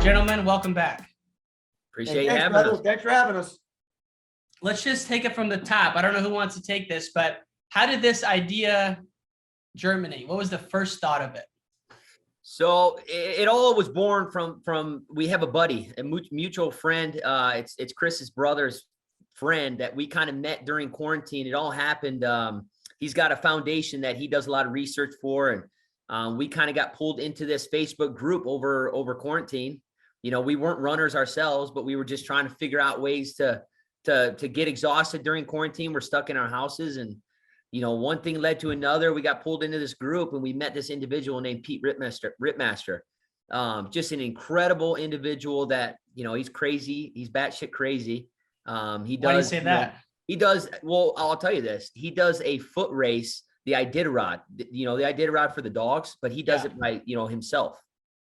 Gentlemen, welcome back. Appreciate you having us. Thanks for having us. Let's just take it from the top. I don't know who wants to take this, but how did this idea germinate? What was the first thought of it? So it all was born from we have a buddy, a mutual friend. It's Chris's brother's friend that we kind of met during quarantine. It all happened. He's got a foundation that he does a lot of research for, and we kind of got pulled into this Facebook group over quarantine. You know, we weren't runners ourselves, but we were just trying to figure out ways to get exhausted during quarantine. We're stuck in our houses, and you know, one thing led to another. We got pulled into this group, and we met this individual named Pete Ripmaster. Just an incredible individual that, you know, he's crazy. He's batshit crazy. He does. Why do you say that? He does. Well, I'll tell you this. He does a foot race, the Iditarod, you know, the Iditarod for the dogs, but he does it by, you know, himself.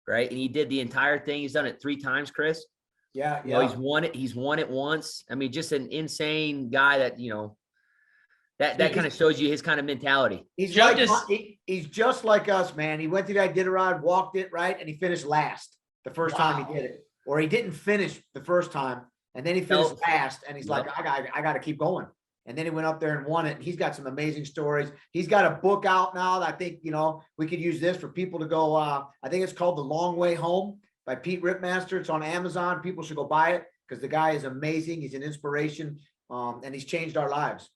Right. And he did the entire thing. He's done it 3 times, Chris. Yeah. You know, he's won it once. I mean, just an insane guy that, you know, that kind of shows you his kind of mentality. He's just like us, man. He went to the Iditarod, walked it, right, and he finished last the first time he did it. Or he didn't finish the first time, and then he finished last, and he's like, I got to keep going. And then he went up there and won it. And he's got some amazing stories. He's got a book out now that I think, you know, we could use this for people to go. I think it's called The Long Way Home by Pete Ripmaster. It's on Amazon. People should go buy it because the guy is amazing. He's an inspiration, and he's changed our lives.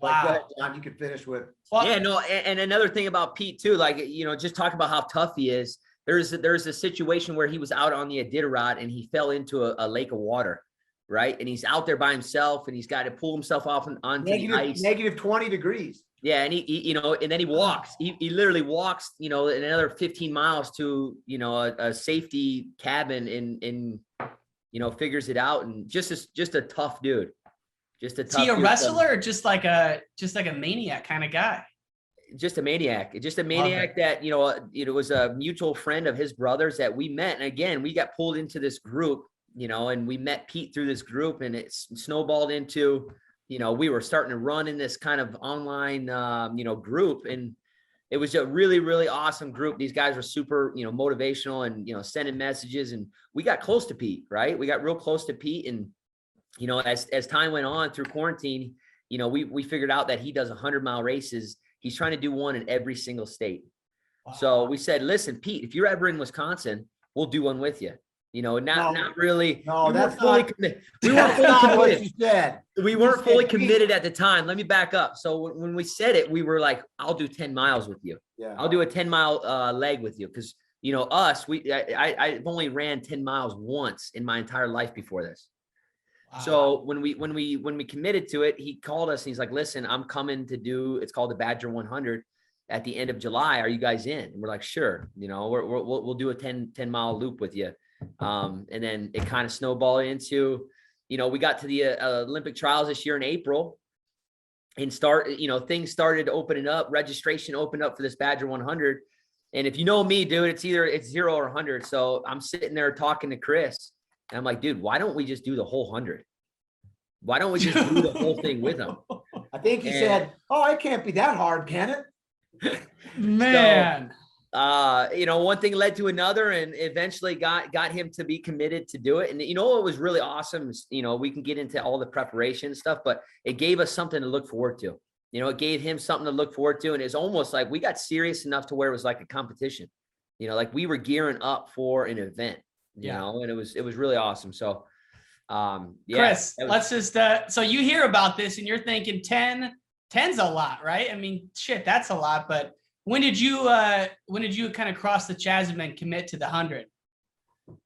Wow. Go ahead, John, you can finish with. Yeah, no, and another thing about Pete too, like, you know, just talk about how tough he is. There's a situation where he was out on the Iditarod and he fell into a lake of water, right? And he's out there by himself and he's got to pull himself off onto the ice. Negative 20 degrees. Yeah, and he you know, and then he walks. He literally walks, you know, another 15 miles to, you know, a safety cabin and you know, figures it out, and just a tough dude. Just a tough. Is he a wrestler or just like a maniac kind of guy? Just a maniac that, you know, it was a mutual friend of his brother's that we met. And again, we got pulled into this group, you know, and we met Pete through this group, and it snowballed into, you know, we were starting to run in this kind of online, you know, group. And it was a really, really awesome group. These guys were super, you know, motivational and, you know, sending messages, and we got close to Pete, right? We got real close to Pete. And, you know, as time went on through quarantine, you know, we figured out that he does 100-mile races. He's trying to do one in every single state. Wow. So we said, listen, Pete, if you're ever in Wisconsin, we'll do one with you. You know, not really. No, that's fully committed. We weren't fully committed. You said. We weren't fully committed at the time. Let me back up. So when we said it, we were like, I'll do 10 miles with you. Yeah. I'll do a 10-mile leg with you. Because, you know, I've only ran 10 miles once in my entire life before this. Wow. So when we committed to it, he called us and he's like, listen, I'm coming to do, it's called the Badger 100 at the end of July. Are you guys in? And we're like, sure. You know, we'll do a 10-mile loop with you. And then it kind of snowballed into, you know, we got to the Olympic trials this year in April, and things started opening up. Registration opened up for this Badger 100. And if you know me, dude, it's 0 or 100. So I'm sitting there talking to Chris. And I'm like, dude, why don't we just do the whole 100? Why don't we just do the whole thing with him? I think he said, oh, it can't be that hard, can it? Man. So, you know, one thing led to another, and eventually got him to be committed to do it. And, you know, what was really awesome is, you know, we can get into all the preparation stuff, but it gave us something to look forward to. You know, it gave him something to look forward to. And it's almost like we got serious enough to where it was like a competition, you know, like we were gearing up for an event. You know, and it was really awesome. So, Chris, let's just, so you hear about this and you're thinking 10's a lot, right? I mean, shit, that's a lot. But when did you kind of cross the chasm and commit to the 100?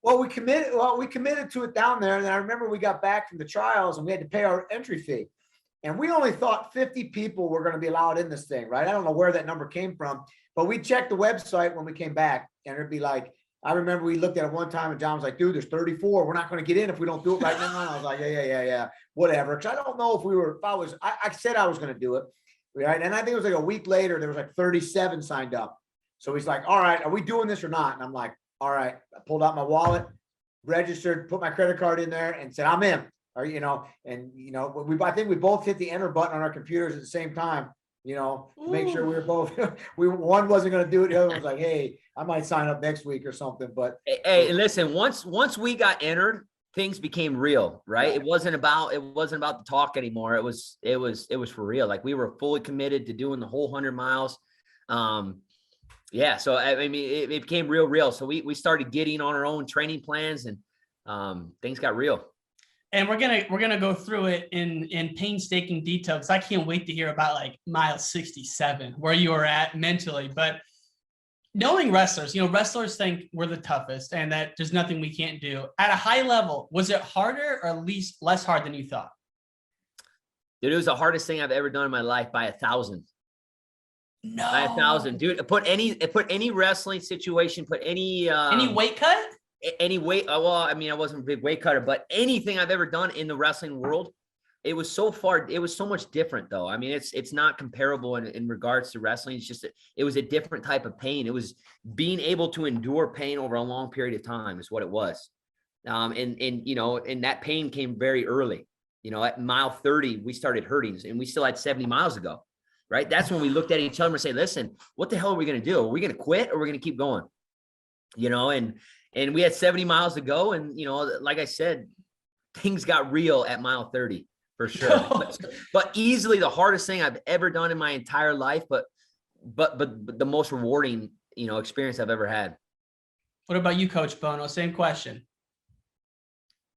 Well, we committed to it down there. And I remember we got back from the trials and we had to pay our entry fee. And we only thought 50 people were going to be allowed in this thing, right? I don't know where that number came from, but we checked the website when we came back, and it'd be like, I remember we looked at it one time and John was like, dude, there's 34. We're not going to get in if we don't do it right now. And I was like, yeah, whatever. Cause I don't know if I said I was going to do it. Right. And I think it was like a week later, there was like 37 signed up. So he's like, all right, are we doing this or not? And I'm like, all right. I pulled out my wallet, registered, put my credit card in there and said, I'm in. Or, you know, and, you know, I think we both hit the enter button on our computers at the same time. you know, make sure we were both, one wasn't going to do it. The other one was like, hey, I might sign up next week or something. But hey, listen, once we got entered, things became real, right? It wasn't about the talk anymore. It was for real. Like we were fully committed to doing the whole 100 miles. Yeah. So I mean, it became real. So we started getting on our own training plans, and things got real. And we're gonna go through it in painstaking detail, because I can't wait to hear about like mile 67, where you were at mentally. But knowing wrestlers, wrestlers think we're the toughest and that there's nothing we can't do. At a high level, was it harder or at least less hard than you thought? Dude, it was the hardest thing I've ever done in my life by 1,000. No. By 1,000, dude. Put any wrestling situation, put any weight cut? Any weight. Well, I mean, I wasn't a big weight cutter, but anything I've ever done in the wrestling world, it was so much different though. I mean, it's not comparable in regards to wrestling. It's just, it was a different type of pain. It was being able to endure pain over a long period of time is what it was. And that pain came very early. At mile 30, we started hurting, and we still had 70 miles to go, right? That's when we looked at each other and say, listen, what the hell are we going to do? Are we going to quit, or are we going to keep going? And we had 70 miles to go. And, like I said, things got real at mile 30 for sure. but easily the hardest thing I've ever done in my entire life, but the most rewarding, experience I've ever had. What about you, Coach Bono? Same question.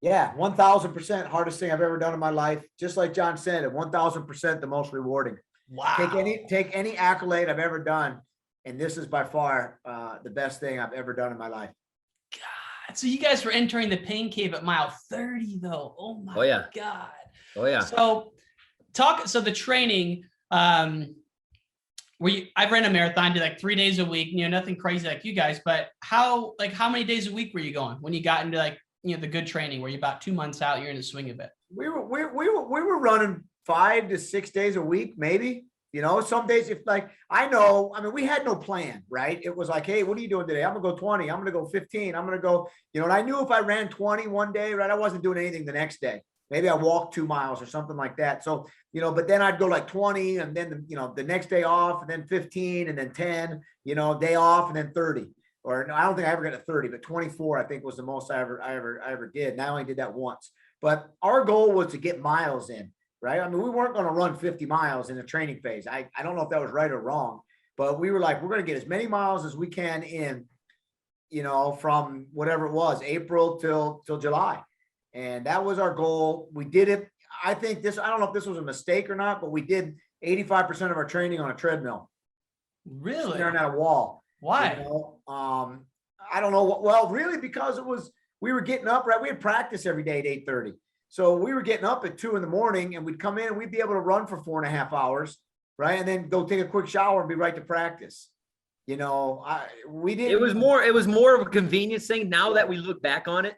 Yeah, 1,000% hardest thing I've ever done in my life. Just like John said, 1,000% the most rewarding. Wow. Take any accolade I've ever done, and this is by far the best thing I've ever done in my life. God, so you guys were entering the pain cave at mile 30, though. Oh my God. Oh yeah. So the training, I've ran a marathon, did like 3 days a week, nothing crazy like you guys, but how many days a week were you going when you got into the good training, where you about 2 months out, you're in the swing of it? We were running 5 to 6 days a week, maybe. Some days we had no plan, right? It was like, hey, what are you doing today? I'm gonna go 20. I'm gonna go 15. I'm gonna go, and I knew if I ran 20 one day, right, I wasn't doing anything the next day. Maybe I walked 2 miles or something like that. So, but then I'd go like 20, and then, the next day off, and then 15, and then 10, day off, and then 30. Or no, I don't think I ever got to 30, but 24, I think, was the most I ever did. And I only did that once. But our goal was to get miles in, right? I mean, we weren't going to run 50 miles in the training phase. I don't know if that was right or wrong, but we were like, we're going to get as many miles as we can in, from whatever it was, April till July. And that was our goal. We did it. I don't know if this was a mistake or not, but we did 85% of our training on a treadmill. Really? Staring at a wall. Why? I don't know. Well, really, because we were getting up, right? We had practice every day at 8:30. So we were getting up at 2 a.m, and we'd come in and we'd be able to run for 4.5 hours, right? And then go take a quick shower and be right to practice. We did. It was more of a convenience thing. Now that we look back on it,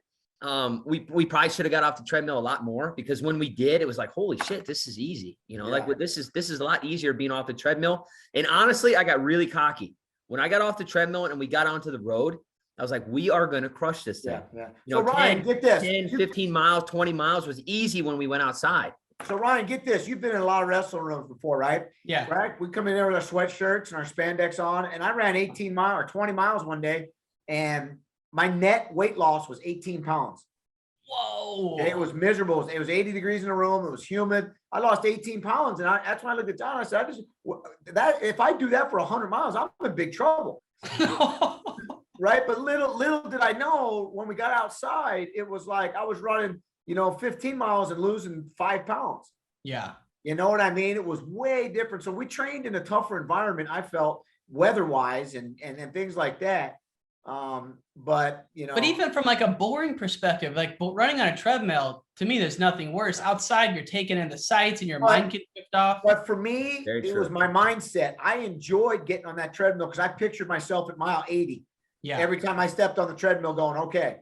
we probably should have got off the treadmill a lot more, because when we did, it was like, holy shit, this is easy. This is a lot easier being off the treadmill. And honestly, I got really cocky. When I got off the treadmill and we got onto the road, I was like, we are going to crush this thing. Yeah. So Ryan, get this. 10, 15 miles, 20 miles was easy when we went outside. So Ryan, get this. You've been in a lot of wrestling rooms before, right? Yeah. Right. We come in there with our sweatshirts and our spandex on, and I ran 18 miles or 20 miles one day, and my net weight loss was 18 pounds. Whoa. And it was miserable. It was 80 degrees in the room. It was humid. I lost 18 pounds. And that's when I looked at John. I said, if I do that for 100 miles, I'm in big trouble. Right. But little did I know, when we got outside, it was like I was running, 15 miles and losing 5 pounds. Yeah. You know what I mean? It was way different. So we trained in a tougher environment, I felt, weather-wise and things like that. But even from like a boring perspective, like running on a treadmill, to me, there's nothing worse. Outside, you're taking in the sights and your mind gets kicked off. But for me, it was my mindset. I enjoyed getting on that treadmill because I pictured myself at mile 80. Yeah. Every time I stepped on the treadmill going, okay,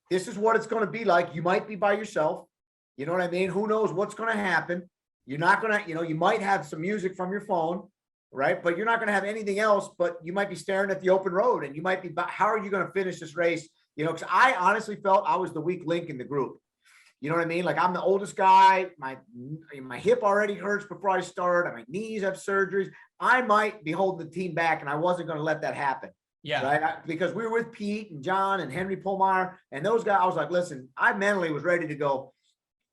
this is what it's going to be like. You might be by yourself. You know what I mean? Who knows what's going to happen? You're not going to, you might have some music from your phone, right? But you're not going to have anything else, but you might be staring at the open road, and you might be, how are you going to finish this race? Because I honestly felt I was the weak link in the group. You know what I mean? Like I'm the oldest guy. My hip already hurts before I start. My knees have surgeries. I might be holding the team back, and I wasn't going to let that happen. Yeah. Right. Because we were with Pete and John and Henry Pullmeyer and those guys. I was like, listen, I mentally was ready to go.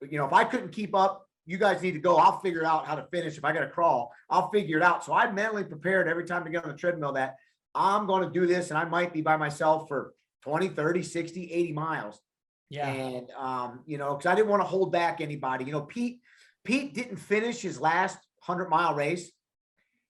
You know, if I couldn't keep up, you guys need to go. I'll figure out how to finish. If I got to crawl, I'll figure it out. So I mentally prepared every time to get on the treadmill that I'm going to do this, and I might be by myself for 20, 30, 60, 80 miles. Yeah. And, you know, because I didn't want to hold back anybody. You know, Pete didn't finish his last 100-mile race.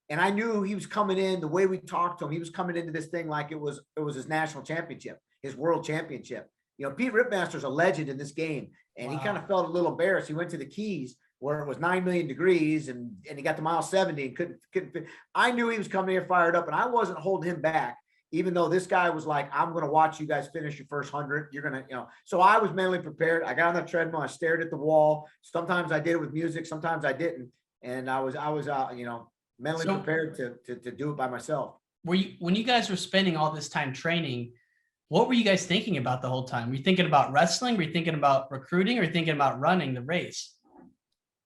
And I knew he was coming in, the way we talked to him, he was coming into this thing like it was his national championship, his world championship. You know, Pete Ripmaster's a legend in this game. And he kind of felt a little embarrassed. He went to the Keys where it was 9 million degrees and he got to mile 70 and couldn't fit. I knew he was coming here fired up, and I wasn't holding him back, even though this guy was like, I'm going to watch you guys finish your first 100. You're going to, you know, so I was mentally prepared. I got on the treadmill. I stared at the wall. Sometimes I did it with music. Sometimes I didn't. And I was, you know, mentally prepared to do it by myself. When you guys were spending all this time training, what were you guys thinking about the whole time? Were you thinking about wrestling? Were you thinking about recruiting? Or thinking about running the race?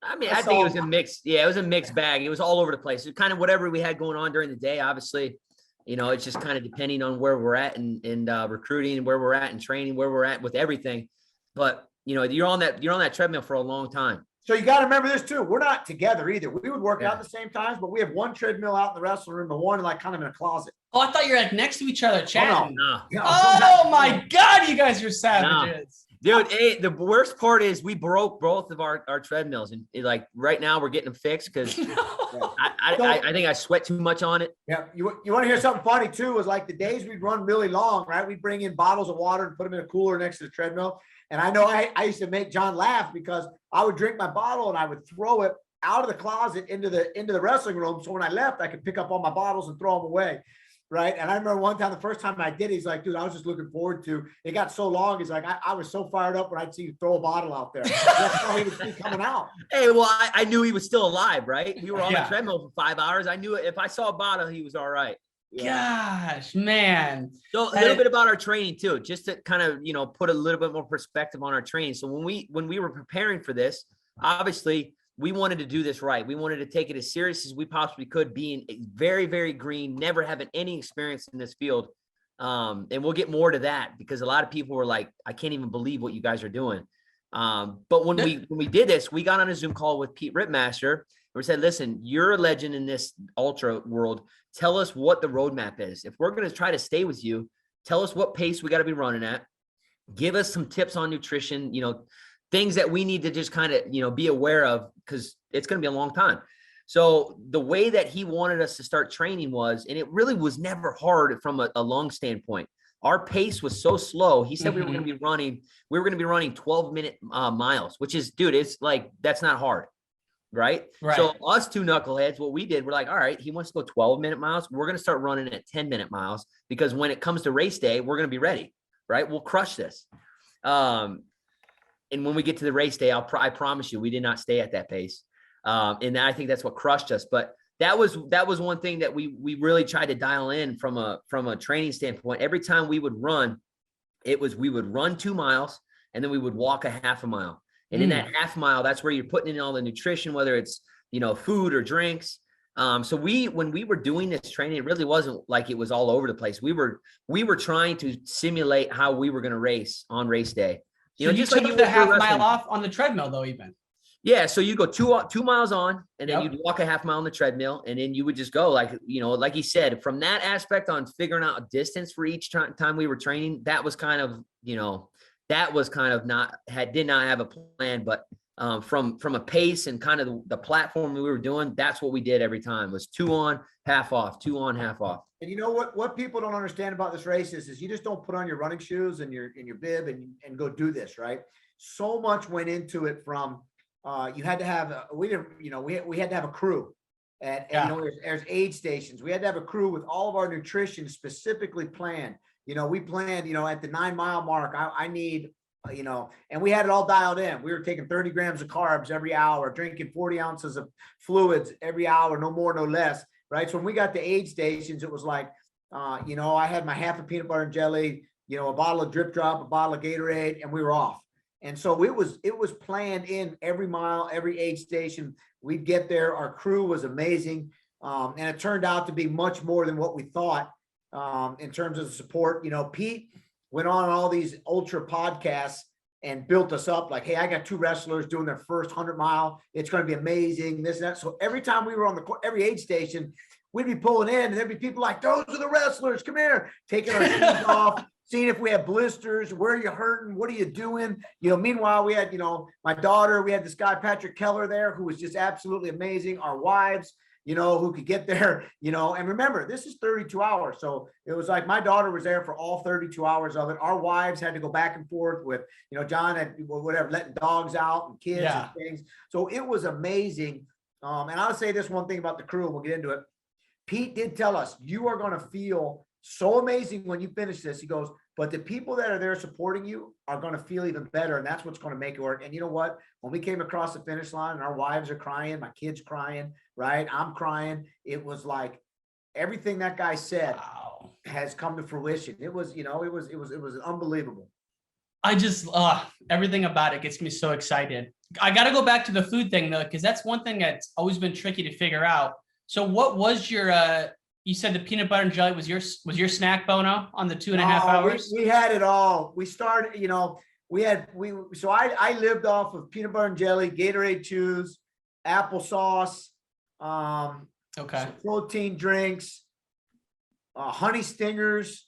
I mean, I think it was a mix. Yeah, it was a mixed bag. It was all over the place. It kind of whatever we had going on during the day. Obviously, you know, it's just kind of depending on where we're at and recruiting, where we're at and training, where we're at with everything. But you know, you're on that treadmill for a long time. So you got to remember this too. We're not together either. We would work out at the same times, but we have one treadmill out in the wrestling room, the one like kind of in a closet. Oh, I thought you were like next to each other chatting. No. Oh my God, you guys are savages. No. Dude, the worst part is we broke both of our treadmills, and like right now we're getting them fixed because I think I sweat too much on it. Yeah. You want to hear something funny too? Was like the days we'd run really long, right? We'd bring in bottles of water and put them in a cooler next to the treadmill. And I know I used to make John laugh because I would drink my bottle and I would throw it out of the closet into the wrestling room. So when I left, I could pick up all my bottles and throw them away. Right. And I remember one time, the first time I did, he's like, dude, I was just looking forward to it. Got so long. He's like, I was so fired up when I'd see you throw a bottle out there. That's how he would be coming out. Hey, well, I knew he was still alive, right? We were on the treadmill for 5 hours. I knew if I saw a bottle, he was all right. Gosh, man. So a little bit about our training too, just to kind of, you know, put a little bit more perspective on our training. So when we were preparing for this, obviously we wanted to do this right. We wanted to take it as serious as we possibly could, being very, very green, never having any experience in this field. And we'll get more to that because a lot of people were like, I can't even believe what you guys are doing. But when we did this, we got on a Zoom call with Pete Ripmaster. We said, listen, you're a legend in this ultra world. Tell us what the roadmap is. If we're going to try to stay with you, tell us what pace we got to be running at. Give us some tips on nutrition, you know, things that we need to just kind of, you know, be aware of because it's going to be a long time. So the way that he wanted us to start training was, and it really was never hard from a lung standpoint. Our pace was so slow. He said we were going to be running 12-minute miles, which is, dude, it's like, that's not hard. Right. So us two knuckleheads, what we did, we're like, all right, he wants to go 12-minute miles. We're going to start running at 10-minute miles because when it comes to race day, we're going to be ready. Right. We'll crush this. And when we get to the race day, I promise you, we did not stay at that pace. And I think that's what crushed us. But that was one thing that we really tried to dial in from a training standpoint. Every time we would run, we would run 2 miles and then we would walk a half a mile. And in that half mile, that's where you're putting in all the nutrition, whether it's, you know, food or drinks. So when we were doing this training, it really wasn't like it was all over the place. We were trying to simulate how we were going to race on race day. You know, just like the half mile off on the treadmill though, even. Yeah. So you go 2 miles on and then you'd walk a half mile on the treadmill. And then you would just go like, you know, like he said, from that aspect on figuring out a distance for each time we were training, that was kind of, you know, did not have a plan, but from a pace and kind of the platform we were doing, that's what we did every time was 2 on, half off, 2 on, half off. And you know what people don't understand about this race is you just don't put on your running shoes and your bib and go do this, right? So much went into it from you had to have we had to have a crew at you know, there's aid stations. We had to have a crew with all of our nutrition specifically planned. You know, we planned, you know, at the 9 mile mark, I need, you know, and we had it all dialed in. We were taking 30 grams of carbs every hour, drinking 40 ounces of fluids every hour, no more, no less. Right. So when we got to aid stations, it was like, you know, I had my half a peanut butter and jelly, you know, a bottle of Drip Drop, a bottle of Gatorade, and we were off. And so it was planned in every mile, every aid station. We'd get there. Our crew was amazing. And it turned out to be much more than what we thought in terms of the support. You know, Pete went on all these ultra podcasts and built us up like, hey, I got 2 wrestlers doing their first 100-mile. It's going to be amazing, this and that. So every time we were on every aid station, we'd be pulling in and there'd be people like, those are the wrestlers, come here, taking our shoes off, seeing if we have blisters, where are you hurting, what are you doing? You know, meanwhile, we had, you know, my daughter, we had this guy, Patrick Keller there, who was just absolutely amazing. Our wives, you know, who could get there, you know, and remember, this is 32 hours. So it was like my daughter was there for all 32 hours of it. Our wives had to go back and forth with, you know, John had whatever, letting dogs out and kids and things. So it was amazing. And I'll say this one thing about the crew, and we'll get into it. Pete did tell us, you are going to feel so amazing when you finish this. He goes, but the people that are there supporting you are going to feel even better. And that's what's going to make it work. And you know what? When we came across the finish line and our wives are crying, my kids crying, right? I'm crying. It was like everything that guy said has come to fruition. It was, you know, it was unbelievable. I just, everything about it gets me so excited. I got to go back to the food thing though, because that's one thing that's always been tricky to figure out. So what was your, you said the peanut butter and jelly was your snack, Bono, on the 2.5 hours? We had it all. We started, you know, so I lived off of peanut butter and jelly, Gatorade chews, applesauce, some protein drinks, honey stingers.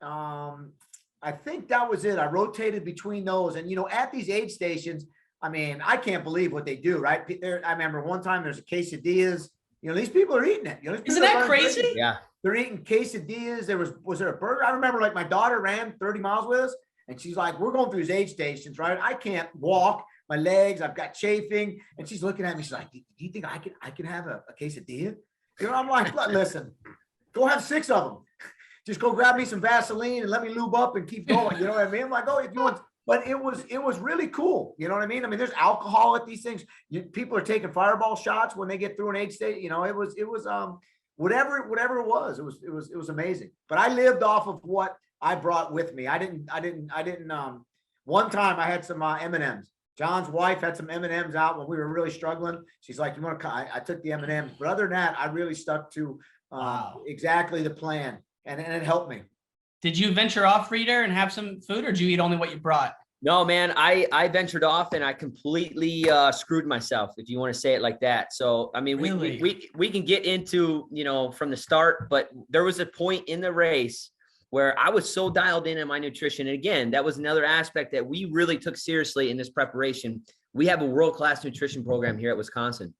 I think that was it. I rotated between those. And, you know, at these aid stations, I mean, I can't believe what they do, right? I remember one time there's a quesadillas. You know, these people are eating it. You know, isn't that crazy? Yeah. They're eating quesadillas. Was there a burger? I remember like my daughter ran 30 miles with us and she's like, we're going through these aid stations, right? I can't walk, my legs, I've got chafing. And she's looking at me. She's like, do you think I can have a quesadilla? You know, I'm like, listen, go have 6 of them. Just go grab me some Vaseline and let me lube up and keep going. You know what I mean? I'm like, oh, if you want. But it was really cool. You know what I mean? I mean, there's alcohol at these things. People are taking fireball shots when they get through an aid state. You know, it was whatever it was. It was amazing. But I lived off of what I brought with me. I didn't. One time I had some M&Ms. John's wife had some M&Ms out when we were really struggling. She's like, you want to? I took the M&Ms. But other than that, I really stuck to exactly the plan, and it helped me. Did you venture off, Reader, and have some food, or did you eat only what you brought? No, man, I ventured off and I completely screwed myself, if you want to say it like that. So, I mean, really? we can get into, you know, from the start, but there was a point in the race where I was so dialed in my nutrition. And again, that was another aspect that we really took seriously in this preparation. We have a world-class nutrition program here at Wisconsin.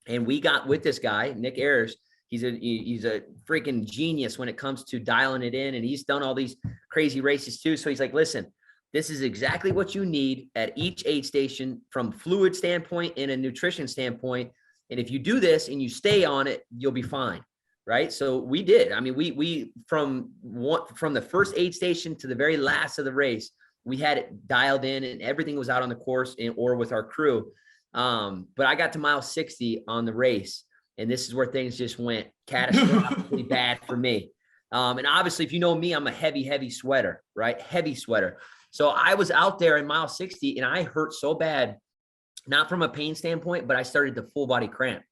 And we got with this guy, Nick Ayers. He's a freaking genius when it comes to dialing it in. And he's done all these crazy races too. So he's like, listen, this is exactly what you need at each aid station from fluid standpoint and a nutrition standpoint. And if you do this and you stay on it, you'll be fine. Right. So we did. I mean, we from the first aid station to the very last of the race, we had it dialed in and everything was out on the course or with our crew. But I got to mile 60 on the race. And this is where things just went catastrophically bad for me. And obviously, if you know me, I'm a heavy sweater, right? Heavy sweater. So I was out there in mile 60 and I hurt so bad, not from a pain standpoint, but I started to full body cramp.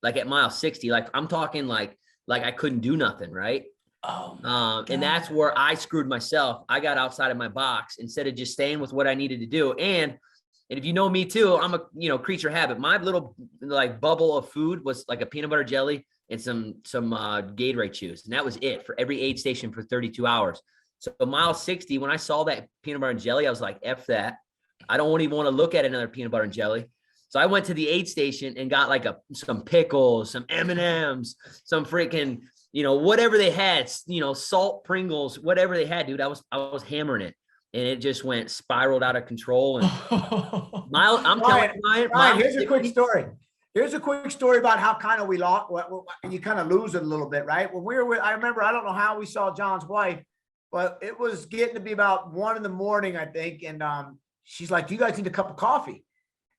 Like at mile 60, like I'm talking like I couldn't do nothing, right? Oh, and that's where I screwed myself. I got outside of my box instead of just staying with what I needed to do. And if you know me too, I'm a creature of habit. My little like bubble of food was like a peanut butter jelly and some Gatorade chews. And that was it for every aid station for 32 hours. So mile 60, when I saw that peanut butter and jelly, I was like, F that. I don't even want to look at another peanut butter and jelly. So I went to the aid station and got like some pickles, some M&Ms, some freaking, whatever they had, salt Pringles, whatever they had, dude. I was hammering it. And it just spiraled out of control. And I'm telling you, Ryan, here's a quick story. Here's a quick story about how kind of we lost, and you kind of lose it a little bit, right? When we were I remember, I don't know how we saw John's wife, but it was getting to be about 1 a.m, I think. And she's like, do you guys need a cup of coffee?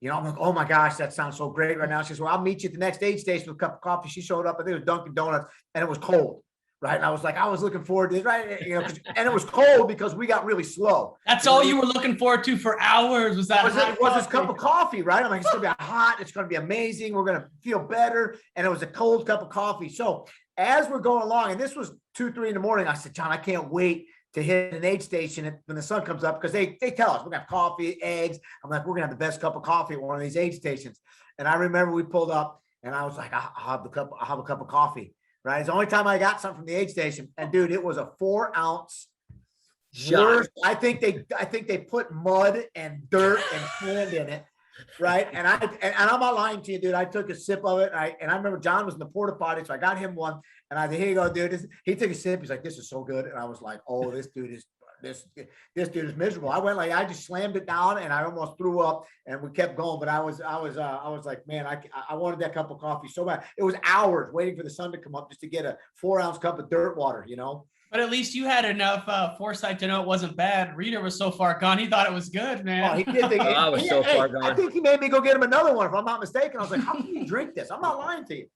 I'm like, oh my gosh, that sounds so great right now. She says, well, I'll meet you at the next aid station with a cup of coffee. She showed up, I think it was Dunkin' Donuts, and it was cold. Right. And I was looking forward to it, right? You know, and it was cold because we got really slow. That's all you were looking forward to for hours was that was this cup of coffee, right? I'm like, it's going to be hot. It's going to be amazing. We're going to feel better. And it was a cold cup of coffee. So as we're going along, and this was 2, 3 in the morning, I said, John, I can't wait to hit an aid station when the sun comes up, because they tell us we're going to have coffee, eggs. I'm like, we're going to have the best cup of coffee at one of these aid stations. And I remember we pulled up and I was like, I'll have a cup of coffee. Right. It's the only time I got something from the aid station. And dude, it was a 4-ounce shot. I think they put mud and dirt and sand in it. Right. And I'm not lying to you, dude. I took a sip of it. And I remember John was in the porta potty. So I got him one and I said, here you go, dude. He took a sip. He's like, this is so good. And I was like, oh, this dude is miserable. I just slammed it down and I almost threw up, and we kept going. But I was like, man, I wanted that cup of coffee so bad. It was hours waiting for the sun to come up just to get a 4-ounce cup of dirt water, you know? But at least you had enough foresight to know it wasn't bad. Reader was so far gone. He thought it was good, man. Oh, he did think I was so far gone. I think he made me go get him another one, if I'm not mistaken. I was like, how can you drink this? I'm not lying to you.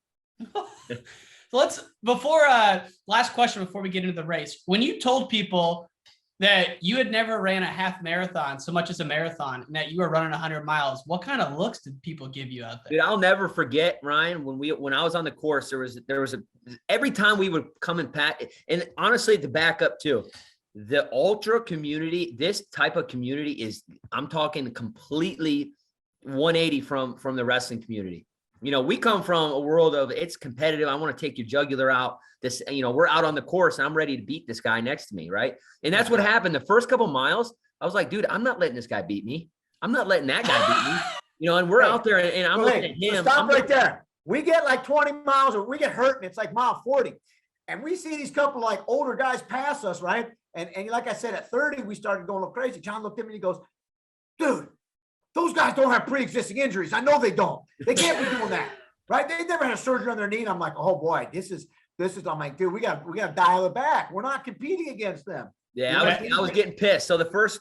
So last question before we get into the race. When you told people that you had never ran a half marathon so much as a marathon, and that you were running 100 miles, what kind of looks did people give you out there? Dude, I'll never forget, Ryan, when I was on the course, there was every time we would come and and honestly, to back up too, the ultra community, this type of community I'm talking completely 180 from the wrestling community. You know, we come from a world of it's competitive. I want to take your jugular out. We're out on the course and I'm ready to beat this guy next to me. Right. And that's what happened. The first couple miles, I was like, dude, I'm not letting this guy beat me. I'm not letting that guy beat me. You know, and we're out there and I'm looking at him. Stop right there. We get like 20 miles or we get hurt and it's like mile 40. And we see these couple like older guys pass us. Right. And like I said, at 30, we started going a little crazy. John looked at me and he goes, dude, those guys don't have pre-existing injuries. I know they don't. They can't be doing that, right? They never had a surgery on their knee. And I'm like, oh boy, this is. I'm like, dude, we got to dial it back. We're not competing against them. Yeah, I was getting pissed. So the first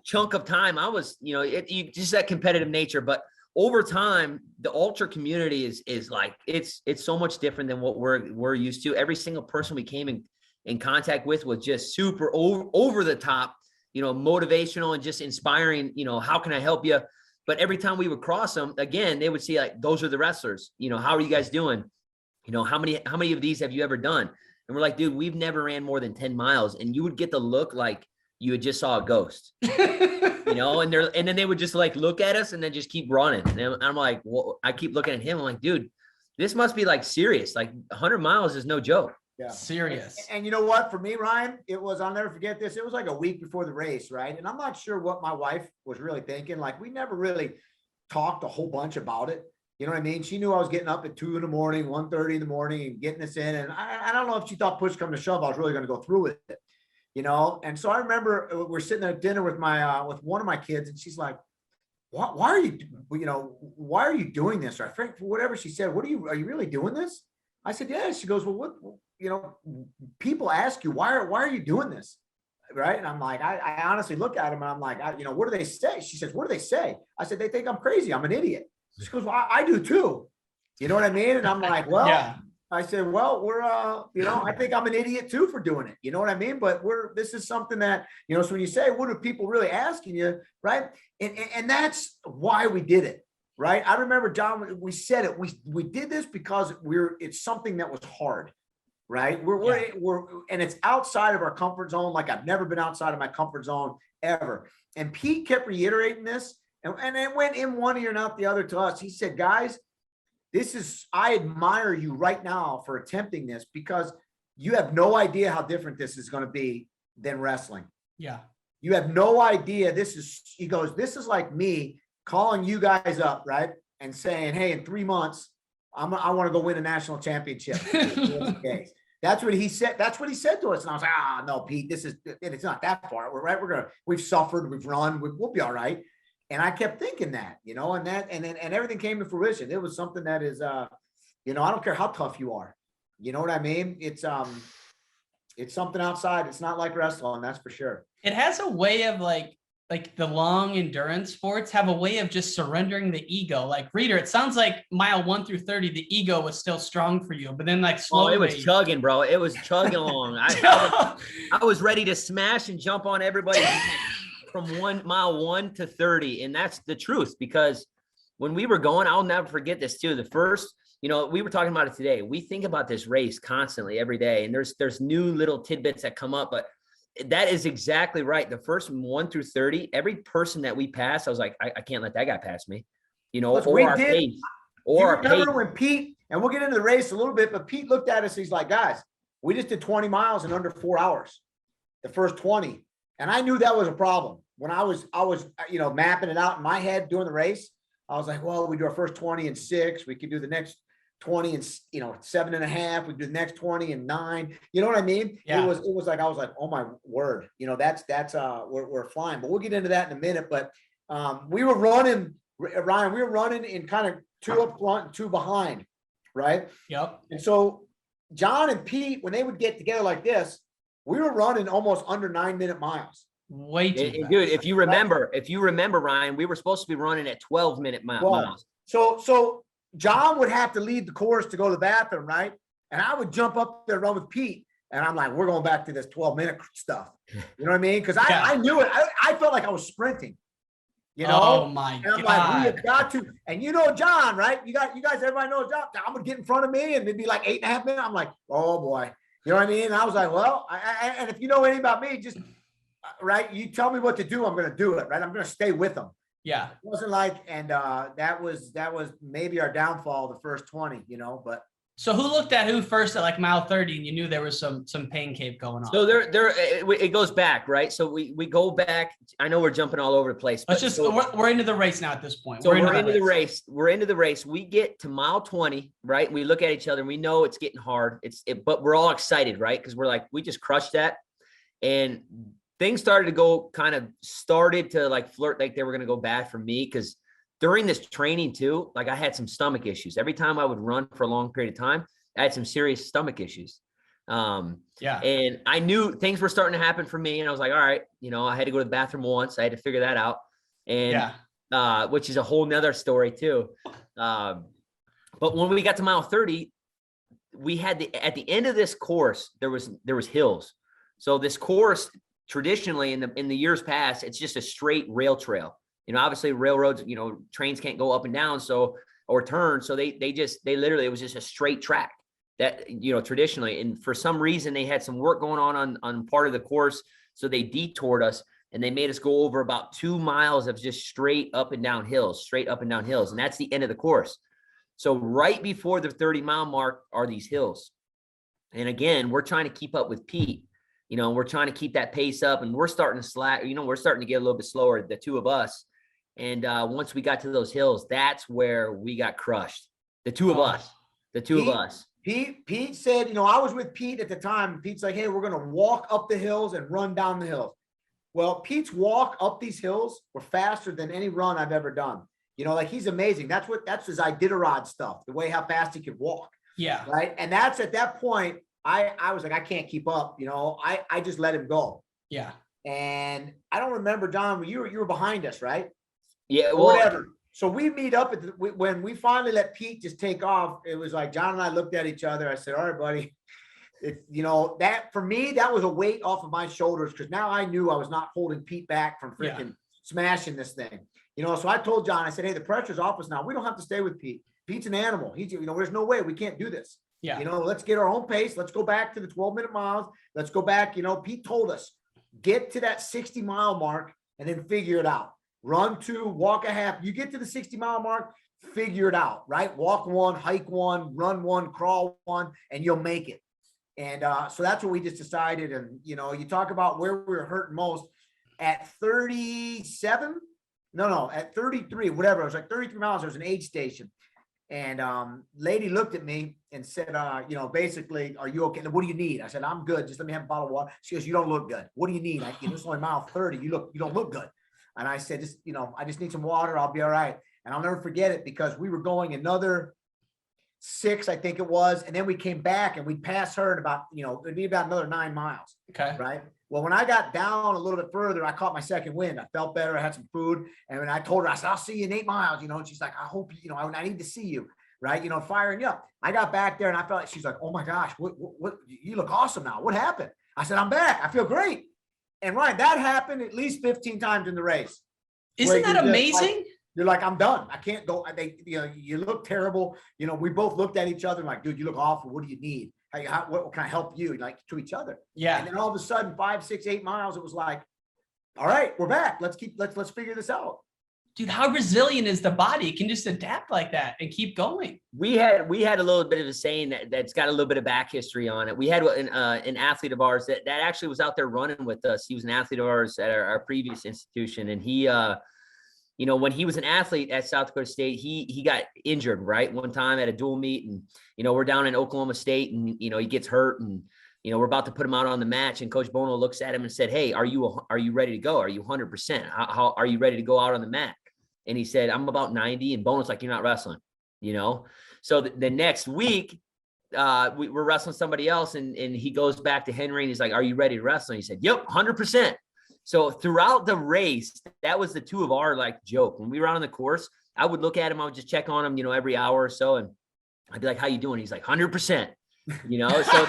chunk of time, I was, just that competitive nature. But over time, the ultra community is like it's so much different than what we're used to. Every single person we came in contact with was just super over the top. Motivational and just inspiring, how can I help you? But every time we would cross them, again, they would see like, those are the wrestlers, how are you guys doing? How many of these have you ever done? And we're like, dude, we've never ran more than 10 miles. And you would get the look like you had just saw a ghost, and then they would just like look at us and then just keep running. And I'm like, well, I keep looking at him. I'm like, dude, this must be like serious. Like 100 miles is no joke. Yeah. Serious. And you know what, for me, Ryan, I'll never forget this. It was like a week before the race. Right. And I'm not sure what my wife was really thinking. Like we never really talked a whole bunch about it. You know what I mean? She knew I was getting up at 2 in the morning, 1:30 in the morning and getting us in. And I don't know if she thought push come to shove, I was really going to go through with it, And so I remember we're sitting at dinner with with one of my kids and she's like, why are you doing this? Or I think whatever she said, are you really doing this? I said, yeah. She goes, well, what, people ask you, why are you doing this? Right. And I'm like, I honestly look at them and I'm like, what do they say? She says, what do they say? I said, they think I'm crazy. I'm an idiot. She goes, well, I do too. You know what I mean? And I'm like, well, yeah. I said, well, we're, I think I'm an idiot too for doing it. You know what I mean? But this is something that, so when you say, what are people really asking you? Right. And that's why we did it. Right. I remember, John, we said it, we did this because it's something that was hard. Right. And it's outside of our comfort zone. Like I've never been outside of my comfort zone ever. And Pete kept reiterating this. And it went in one ear and out the other to us. He said, guys, I admire you right now for attempting this because you have no idea how different this is going to be than wrestling. Yeah. You have no idea. He goes, this is like me calling you guys up, right? And saying, hey, in 3 months, I want to go win a national championship. That's what he said. That's what he said to us. And I was like, no, Pete, it's not that far. We've suffered, we've run, we'll be all right. And I kept thinking that, and everything came to fruition. It was something that is, I don't care how tough you are. You know what I mean? It's something outside. It's not like wrestling, that's for sure. It has a way of like like the long endurance sports have a way of just surrendering the ego. Like Reader, it sounds like mile 1 through 30, the ego was still strong for you, but then like slowly. Oh, it was chugging, bro. It was chugging along. I was ready to smash and jump on everybody from mile 1 to 30. And that's the truth, because when we were going, I'll never forget this too. The first, we were talking about it today. We think about this race constantly every day, and there's new little tidbits that come up, but that is exactly right. The first 1 through 30, every person that we passed, I was like, I can't let that guy pass me, or our pace. Or our pace. When Pete, and we'll get into the race a little bit, but Pete looked at us, he's like, guys, we just did 20 miles in under 4 hours, the first 20. And I knew that was a problem. When I was, mapping it out in my head during the race, I was like, well, we do our first 20 in 6. We could do the next 20 and 7.5. We do the next 20 and 9. You know what I mean? Yeah. It was like, I was like, oh my word, that's we're flying, but we'll get into that in a minute. But we were running, Ryan, we were running in kind of 2 up front and 2 behind. Right. Yep. And so John and Pete, when they would get together like this, we were running almost under 9-minute miles. Way too fast. Dude, if you remember, Ryan, we were supposed to be running at 12-minute miles. So John would have to lead the course to go to the bathroom, right? And I would jump up there, run with Pete, and I'm like, we're going back to this 12-minute stuff. You know what I mean? Because I knew it. I felt like I was sprinting. Oh my God. Like, we have got to, and John, right? You guys, everybody knows John. I'm gonna get in front of me, and it'd be like 8.5 minutes. I'm like, oh boy, you know what I mean? And I was like, well, and if you know anything about me, just right, you tell me what to do, I'm gonna do it, right? I'm gonna stay with them. Yeah, it wasn't like, and that was maybe our downfall, the first 20, but. So who looked at who first at like mile 30 and you knew there was some pain cave going on? So it goes back, right? So we go back. I know we're jumping all over the place. We're into the race now at this point. So we're into the race. We're into the race. We get to mile 20, right? We look at each other and we know it's getting hard. But we're all excited, right? Because we're like, we just crushed that. And things started to like flirt like they were going to go bad for me, because during this training too, like I had some stomach issues. Every time I would run for a long period of time, I had some serious stomach issues. And I knew things were starting to happen for me. And I was like, all right, I had to go to the bathroom once. I had to figure that out. And which is a whole nother story too. But when we got to mile 30, we had at the end of this course, there was hills. So this course traditionally in the years past, it's just a straight rail trail. Obviously railroads, trains can't go up and down, or turn. So they literally, it was just a straight track that, traditionally, and for some reason they had some work going on part of the course. So they detoured us and they made us go over about 2 miles of just straight up and down hills. And that's the end of the course. So right before the 30-mile mark are these hills. And again, we're trying to keep up with Pete. We're trying to keep that pace up, and we're starting to slack. We're starting to get a little bit slower, the two of us. And once we got to those hills, that's where we got crushed. The two of us. Pete said, I was with Pete at the time. Pete's like, hey, we're going to walk up the hills and run down the hills. Well, Pete's walk up these hills were faster than any run I've ever done. Like, he's amazing. That's his Iditarod stuff, the way how fast he could walk. Yeah. Right. And that's at that point, I was like, I can't keep up. I just let him go. Yeah. And I don't remember, John, you were behind us, right? Yeah. Well, whatever. So we meet up when we finally let Pete just take off. It was like John and I looked at each other. I said, all right, buddy. That for me, that was a weight off of my shoulders, because now I knew I was not holding Pete back from freaking smashing this thing. So I told John, I said, hey, the pressure's off us now. We don't have to stay with Pete. Pete's an animal. He's, there's no way we can't do this. Yeah. Let's get our own pace. Let's go back to the 12-minute miles. Let's go back. Pete told us, get to that 60-mile mark and then figure it out. Run 2, walk a half. You get to the 60-mile mark, figure it out, right? Walk 1, hike 1, run 1, crawl 1, and you'll make it. And so that's what we just decided. And, you talk about where we were hurting most at 37. No, at 33, whatever. It was like 33 miles. There was an aid station. And lady looked at me and said, basically, are you okay? What do you need? I said, I'm good. Just let me have a bottle of water. She goes, you don't look good. What do you need? It's only mile 30. You don't look good. And I said, I just need some water. I'll be all right. And I'll never forget it, because we were going another 6, I think it was. And then we came back and we passed her in about, it'd be about another 9 miles. Okay. Right. Well, when I got down a little bit further, I caught my second wind. I felt better. I had some food. And when I told her, I said, I'll see you in 8 miles, and she's like, I hope, I need to see you. Right. Firing you up. I got back there and I felt like, she's like, oh my gosh, what, you look awesome now. What happened? I said, I'm back. I feel great. And Ryan, that happened at least 15 times in the race. Isn't that amazing? You're like, I'm done. I can't go. You look terrible. We both looked at each other like, dude, you look awful. What do you need? What can I help you? Like to each other. Yeah. And then all of a sudden, 5, 6, 8 miles, it was like, all right, we're back. Let's figure this out. Dude, how resilient is the body? It can just adapt like that and keep going. We had a little bit of a saying that's got a little bit of back history on it. We had an athlete of ours that actually was out there running with us. He was an athlete of ours at our previous institution. And he, when he was an athlete at South Dakota State, he got injured, right? One time at a dual meet, and, we're down in Oklahoma State, and, he gets hurt, and, we're about to put him out on the match, and Coach Bono looks at him and said, hey, are you ready to go? Are you 100%? How are you ready to go out on the mat? And he said, I'm about 90. And Bono's like, you're not wrestling, So the next week, we're wrestling somebody else, and he goes back to Henry, and he's like, are you ready to wrestle? And he said, yep, 100%. So throughout the race, that was the two of our joke. When we were out on the course, I would look at him, I would just check on him, every hour or so. And I'd be like, how you doing? He's like, 100%, so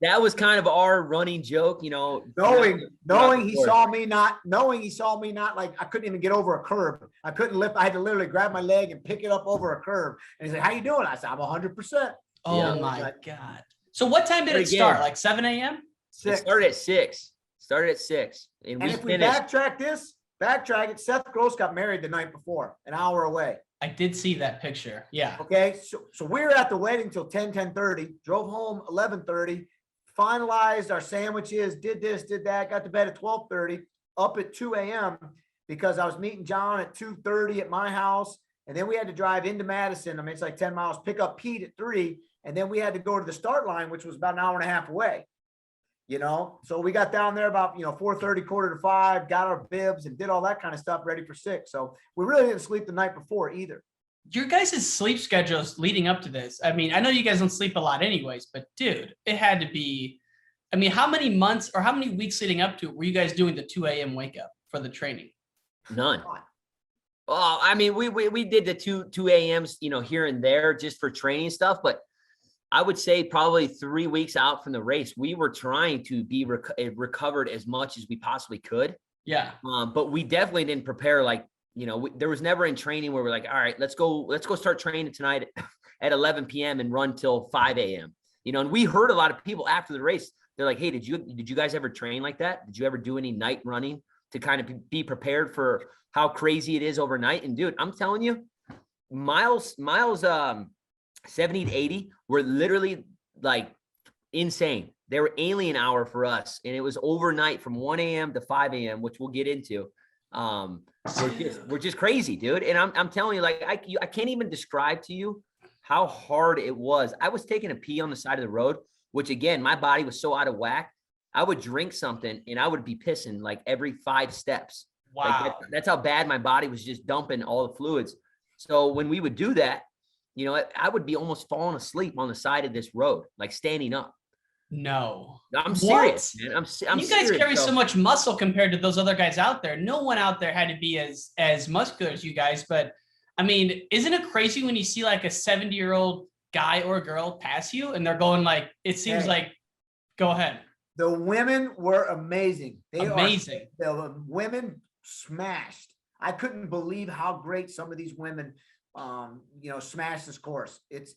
that was kind of our running joke, knowing he saw me not, like, I couldn't even get over a curb. I couldn't lift. I had to literally grab my leg and pick it up over a curb. And he's like, how you doing? I said, I'm 100%. Oh my God. So what time did it start? Like 7 a.m.? It started at 6. Started at 6. And if we backtrack it, Seth Gross got married the night before, an hour away. I did see that picture. Yeah. Okay. So we were at the wedding till 10:30, drove home 11:30, finalized our sandwiches, did this, did that, got to bed at 12:30, up at 2 a.m. because I was meeting John at 2:30 at my house. And then we had to drive into Madison. I mean, it's like 10 miles, pick up Pete at 3. And then we had to go to the start line, which was about an hour and a half away. So we got down there about, 4:30, 4:45, got our bibs and did all that kind of stuff ready for 6. So we really didn't sleep the night before either. Your guys' sleep schedules leading up to this. I mean, I know you guys don't sleep a lot anyways, but dude, it had to be, how many months or how many weeks leading up to it were you guys doing the 2 a.m. wake up for the training? None. Well, we did the 2 a.m.s, here and there just for training stuff, but I would say probably 3 weeks out from the race, we were trying to be recovered as much as we possibly could. Yeah. But we definitely didn't prepare. There was never in training where we're like, all right, let's go start training tonight at 11 p.m. and run till 5 a.m. And we heard a lot of people after the race. They're like, hey, did you guys ever train like that? Did you ever do any night running to kind of be prepared for how crazy it is overnight? And dude, I'm telling you, miles 70 to 80 were literally insane. They were alien hour for us. And it was overnight from 1 a.m. to 5 a.m., which we'll get into. We're just crazy, dude. And I'm telling you, I can't even describe to you how hard it was. I was taking a pee on the side of the road, which again, my body was so out of whack. I would drink something and I would be pissing every 5 steps. Wow. That's how bad my body was just dumping all the fluids. So when we would do that, I would be almost falling asleep on the side of this road, standing up. No, I'm serious, man. I'm you guys serious, carry so much muscle compared to those other guys out there. No one out there had to be as muscular as you guys. But isn't it crazy when you see a 70-year-old guy or girl pass you and they're going it seems go ahead. The women were amazing. Amazing. The women smashed. I couldn't believe how great some of these women smash this course. It's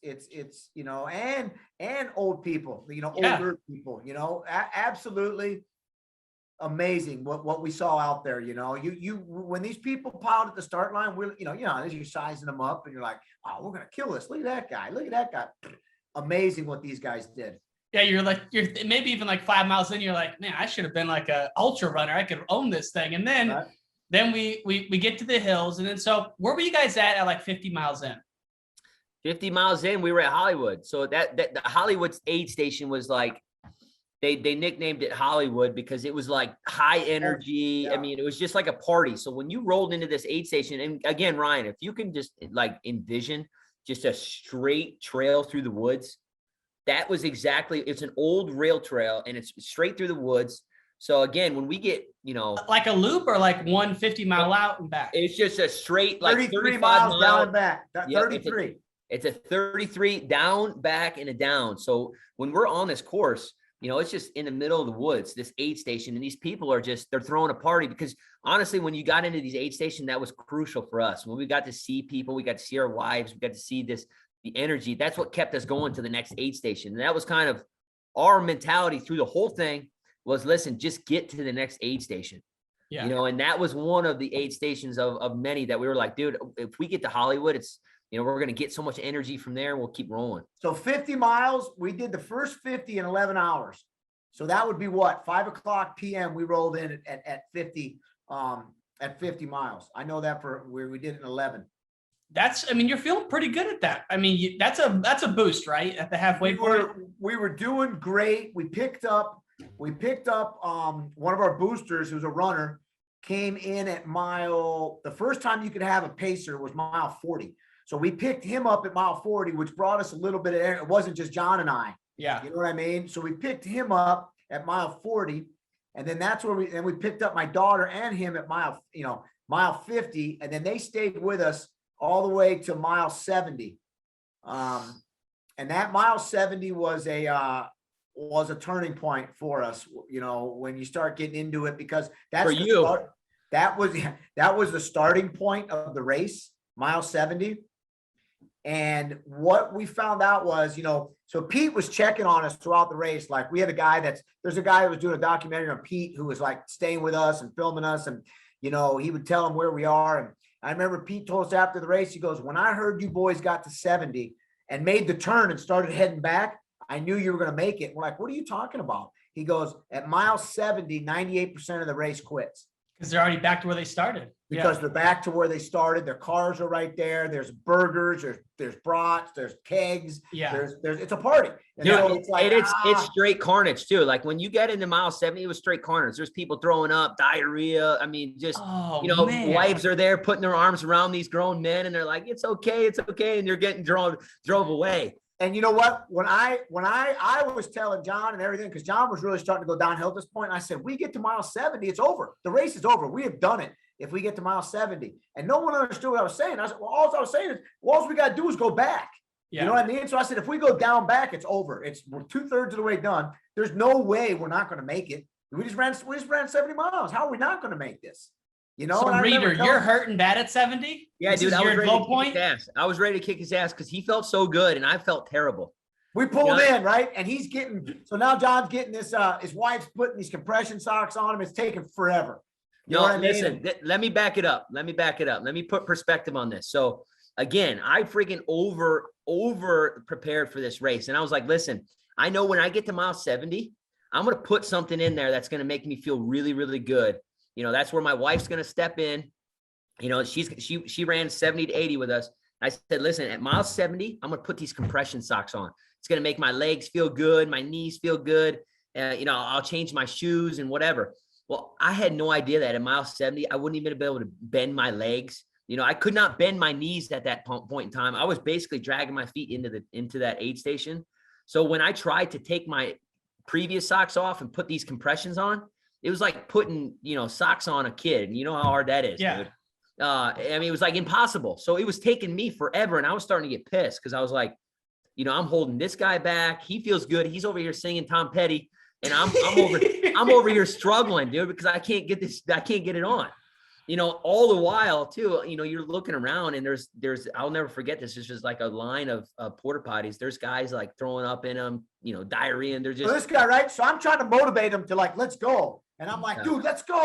and old people, older people, absolutely amazing what we saw out there. When these people piled at the start line, as you're sizing them up and you're like, oh, we're going to kill this. Look at that guy. Look at that guy. Amazing what these guys did. Yeah. You're maybe even 5 miles in, you're like, man, I should have been a ultra runner. I could own this thing. And then, right. Then we get to the hills. And then, so where were you guys at 50 miles in? 50 miles in, we were at Hollywood. So that the Hollywood aid station was they nicknamed it Hollywood because it was high energy. Yeah. It was just like a party. So when you rolled into this aid station, and again, Ryan, if you can just envision just a straight trail through the woods. That was exactly, it's an old rail trail and it's straight through the woods. So again, when we get, you know, like a loop or like 150-mile out and back, it's just a straight, like 33 miles down and back. 33. It's a 33 down, back, and a down. So when we're on this course, you know, it's just in the middle of the woods, this aid station, and these people are just, they're throwing a party because honestly, when you got into these aid stations, that was crucial for us. When we got to see people, we got to see our wives, we got to see this, the energy, that's what kept us going to the next aid station. And that was kind of our mentality through the whole thing was, listen, just get to the next aid station. Yeah. You know, and that was one of the aid stations of many that we were like, dude, if we get to Hollywood, it's, you know, we're going to get so much energy from there and we'll keep rolling. So 50 miles, we did the first 50 in 11 hours. So that would be what, 5:00 p.m. we rolled in at 50 miles. I know that for where we did it in 11. That's, I mean, you're feeling pretty good at that. I mean, that's a boost, right? At the halfway point. We were doing great. We picked up one of our boosters who's a runner, came in at the first time you could have a pacer was mile 40. So we picked him up at mile 40, which brought us a little bit of air. It wasn't just John and I. Yeah. You know what I mean? So we picked him up at mile 40. And then that's where we picked up my daughter and him at mile 50. And then they stayed with us all the way to mile 70. And that mile 70 was a turning point for us, you know, when you start getting into it, because that's for you. That was the starting point of the race, mile 70. And what we found out was, you know, so Pete was checking on us throughout the race. Like we had there's a guy who was doing a documentary on Pete who was like staying with us and filming us. And, you know, he would tell him where we are. And I remember Pete told us after the race, he goes, when I heard you boys got to 70 and made the turn and started heading back, I knew you were going to make it. We're like, what are you talking about? He goes, at mile 70, 98% of the race quits. Because they're already back to where they started. Because they're back to where they started. Their cars are right there. There's burgers. There's brats. There's kegs. Yeah. It's a party. And dude, so it's like, it's straight carnage too. Like when you get into mile 70, it was straight carnage. There's people throwing up, diarrhea. I mean, just, wives are there putting their arms around these grown men and they're like, it's okay. And you're getting drove away. And you know what? When I was telling John and everything, because John was really starting to go downhill at this point, and I said, we get to mile 70, it's over. The race is over. We have done it if we get to mile 70. And no one understood what I was saying. I said, well, all I was saying is, all we got to do is go back. Yeah. You know what I mean? So I said, if we go down back, it's over. We're 2/3 of the way done. There's no way we're not going to make it. We just ran 70 miles. How are we not going to make this? You know, so Reader, you're hurting bad at 70? Yeah, dude, I was ready to kick his ass. I was ready to kick his ass because he felt so good and I felt terrible. We pulled in, right? And he's so now John's getting this, his wife's putting these compression socks on him. It's taking forever. You know what I mean? Listen, let me back it up. Let me put perspective on this. So again, I freaking over prepared for this race. And I was like, listen, I know when I get to mile 70, I'm going to put something in there that's going to make me feel really, really good. You know, that's where my wife's going to step in. You know, she ran 70 to 80 with us. I said, listen, at mile 70, I'm going to put these compression socks on. It's going to make my legs feel good. My knees feel good. You know, I'll change my shoes and whatever. Well, I had no idea that at mile 70, I wouldn't even be able to bend my legs. You know, I could not bend my knees at that point in time. I was basically dragging my feet into that aid station. So when I tried to take my previous socks off and put these compressions on, it was like putting, you know, socks on a kid. And you know how hard that is. Yeah. Dude. I mean, it was like impossible. So it was taking me forever. And I was starting to get pissed because I was like, you know, I'm holding this guy back. He feels good. He's over here singing Tom Petty. And I'm over here struggling, dude, because I can't get it on. You know, all the while too, you know, you're looking around and there's, I'll never forget this. It's just like a line of porta potties. There's guys like throwing up in them, you know, diarrhea, and they're just. So this guy, right? So I'm trying to motivate him to like, let's go. And I'm like, dude, let's go.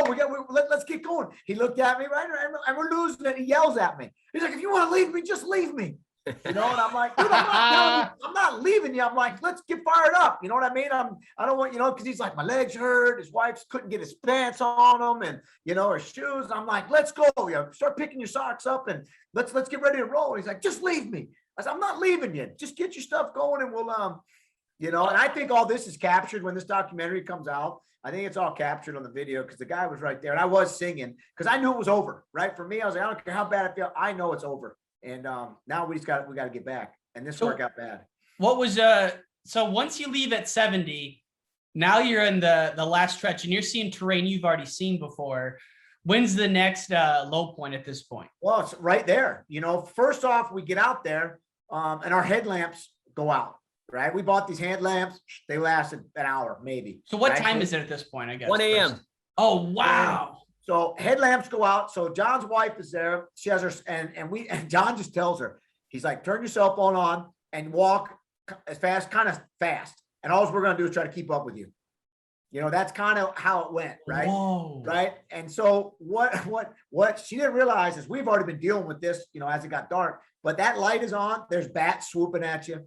Let's get going. He looked at me, right? And we're losing it. He yells at me. He's like, if you want to leave me, just leave me. You know, and I'm like, dude, I'm not leaving you. I'm like, let's get fired up. You know what I mean? I don't want, you know, because he's like, my legs hurt. His wife couldn't get his pants on him, and you know, her shoes. I'm like, let's go. You know, start picking your socks up and let's get ready to roll. And he's like, just leave me. I said, I'm not leaving you. Just get your stuff going, and we'll you know. And I think all this is captured when this documentary comes out. I think it's all captured on the video because the guy was right there, and I was singing because I knew it was over. Right, for me, I was like, I don't care how bad I feel. I know it's over. And now we got to get back, and this worked out bad. What was so once you leave at 70, now you're in the last stretch and you're seeing terrain you've already seen before. When's the next low point at this point? Well, it's right there. You know, first off, we get out there and our headlamps go out, right? We bought these headlamps. They lasted an hour, maybe. So what time is it at this point, I guess? 1 a.m. Oh, wow. So headlamps go out. So John's wife is there. She has her, and John just tells her, he's like, turn your cell phone on and walk as fast, kind of fast. And all we're going to do is try to keep up with you. You know, that's kind of how it went, right? Whoa. Right. And so what she didn't realize is we've already been dealing with this, you know, as it got dark, but that light is on. There's bats swooping at you.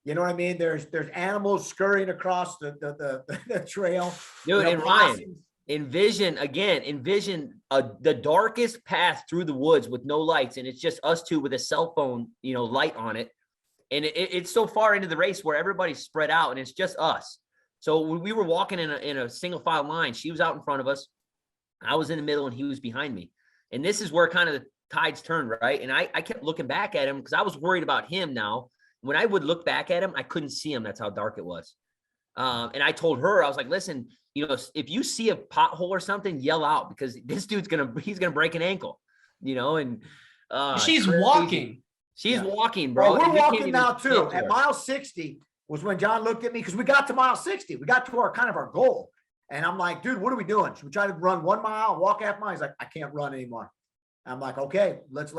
You know what I mean? There's animals scurrying across the trail. Dude, and Ryan, envision the darkest path through the woods with no lights. And it's just us two with a cell phone, you know, light on it. And it's so far into the race where everybody's spread out and it's just us. So when we were walking in a single file line, she was out in front of us. I was in the middle and he was behind me. And this is where kind of the tides turned, right? And I kept looking back at him because I was worried about him now. When I would look back at him, I couldn't see him. That's how dark it was. And I told her, I was like, listen, you know, if you see a pothole or something, yell out because this dude's he's going to break an ankle, you know? And she's walking. She's walking, bro. Well, we're walking now too. At mile 60 was when John looked at me because we got to mile 60. We got to our goal. And I'm like, dude, what are we doing? Should we try to run 1 mile, walk half mile? He's like, I can't run anymore. I'm like, okay, let's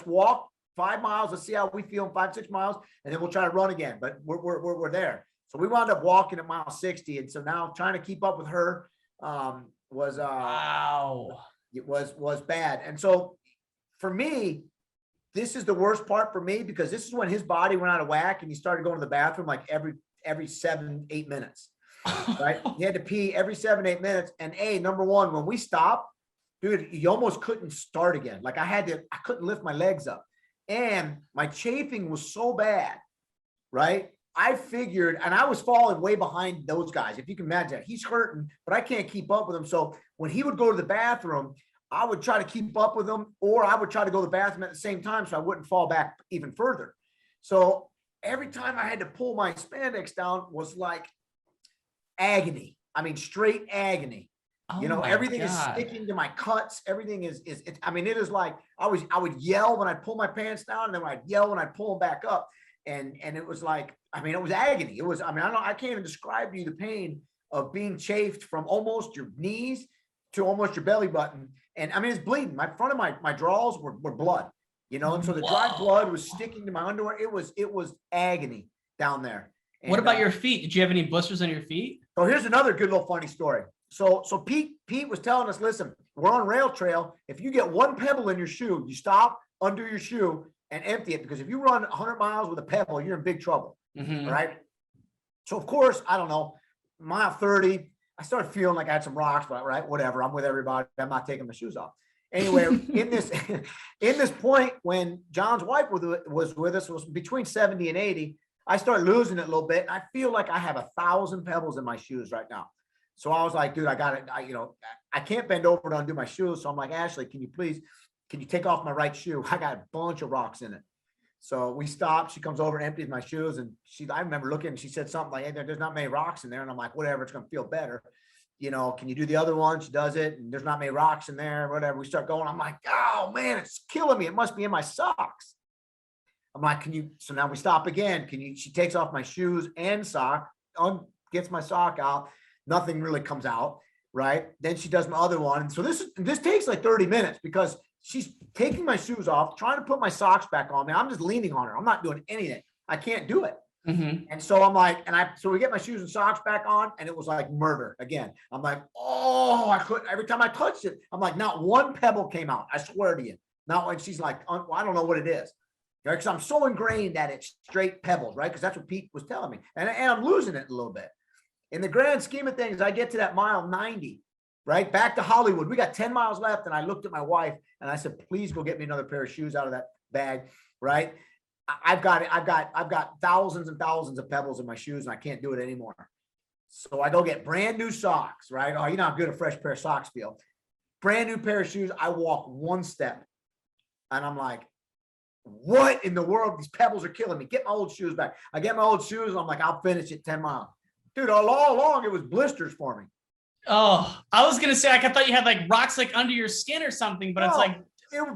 walk 5 miles. Let's see how we feel in 5-6 miles. And then we'll try to run again. But we're there. So we wound up walking at mile 60. And so now trying to keep up with her was it was bad. And so for me, this is the worst part for me because this is when his body went out of whack and he started going to the bathroom like every 7-8 minutes, right? He had to pee every 7-8 minutes. And number one, when we stopped, dude, you almost couldn't start again. Like I couldn't lift my legs up and my chafing was so bad, right? I figured, and I was falling way behind those guys. If you can imagine that, he's hurting, but I can't keep up with him. So when he would go to the bathroom, I would try to keep up with them, or I would try to go to the bathroom at the same time so I wouldn't fall back even further. So every time I had to pull my spandex down was like agony. I mean, straight agony. You know, everything is sticking to my cuts. Everything is I mean, it is like I would yell when I pull my pants down, and then I'd yell when I pull them back up. And it was like, I mean, it was agony. It was, I mean, I can't even describe to you the pain of being chafed from almost your knees to almost your belly button. And I mean, it's bleeding. My front of my drawers were blood, you know, and so the dry blood was sticking to my underwear. It was agony down there. And, what about your feet? Did you have any blisters on your feet? So here's another good little funny story. So Pete was telling us, listen, we're on rail trail. If you get one pebble in your shoe, you stop, undo your shoe and empty it, because if you run 100 miles with a pebble, you're in big trouble. Mm-hmm. Right. So of course, I don't know, mile 30, I started feeling like I had some rocks, but right, whatever. I'm with everybody. I'm not taking my shoes off. Anyway, in this point when John's wife was with us, was between 70 and 80. I started losing it a little bit. And I feel like I have 1,000 pebbles in my shoes right now. So I was like, dude, I can't bend over to undo my shoes. So I'm like, Ashley, can you take off my right shoe? I got a bunch of rocks in it. So we stopped. She comes over and empties my shoes. And I remember looking, and she said something like, hey, there's not many rocks in there. And I'm like, whatever, it's going to feel better. You know, can you do the other one? She does it. And there's not many rocks in there, whatever. We start going. I'm like, oh man, it's killing me. It must be in my socks. I'm like, so now we stop again. She takes off my shoes and sock, gets my sock out. Nothing really comes out. Right. Then she does my other one. And so this takes like 30 minutes because she's taking my shoes off, trying to put my socks back on me. I'm just leaning on her. I'm not doing anything. I can't do it. Mm-hmm. And so I'm like, so we get my shoes and socks back on, and it was like murder again. I'm like, oh, I couldn't. Every time I touched it, I'm like, not one pebble came out. I swear to you. Not when she's like, I don't know what it is. Right? Because I'm so ingrained that it's straight pebbles, right? Because that's what Pete was telling me. And I'm losing it a little bit. In the grand scheme of things, I get to that mile 90. Right back to Hollywood. We got 10 miles left. And I looked at my wife and I said, please go get me another pair of shoes out of that bag. Right. I've got thousands and thousands of pebbles in my shoes and I can't do it anymore. So I go get brand new socks. Right. Oh, you know how good a fresh pair of socks feel. Brand new pair of shoes. I walk one step and I'm like, what in the world? These pebbles are killing me. Get my old shoes back. I get my old shoes. I'm like, I'll finish it 10 miles. Dude, all along, it was blisters for me. Oh, I was going to say, like, I thought you had like rocks like under your skin or something, but it's like.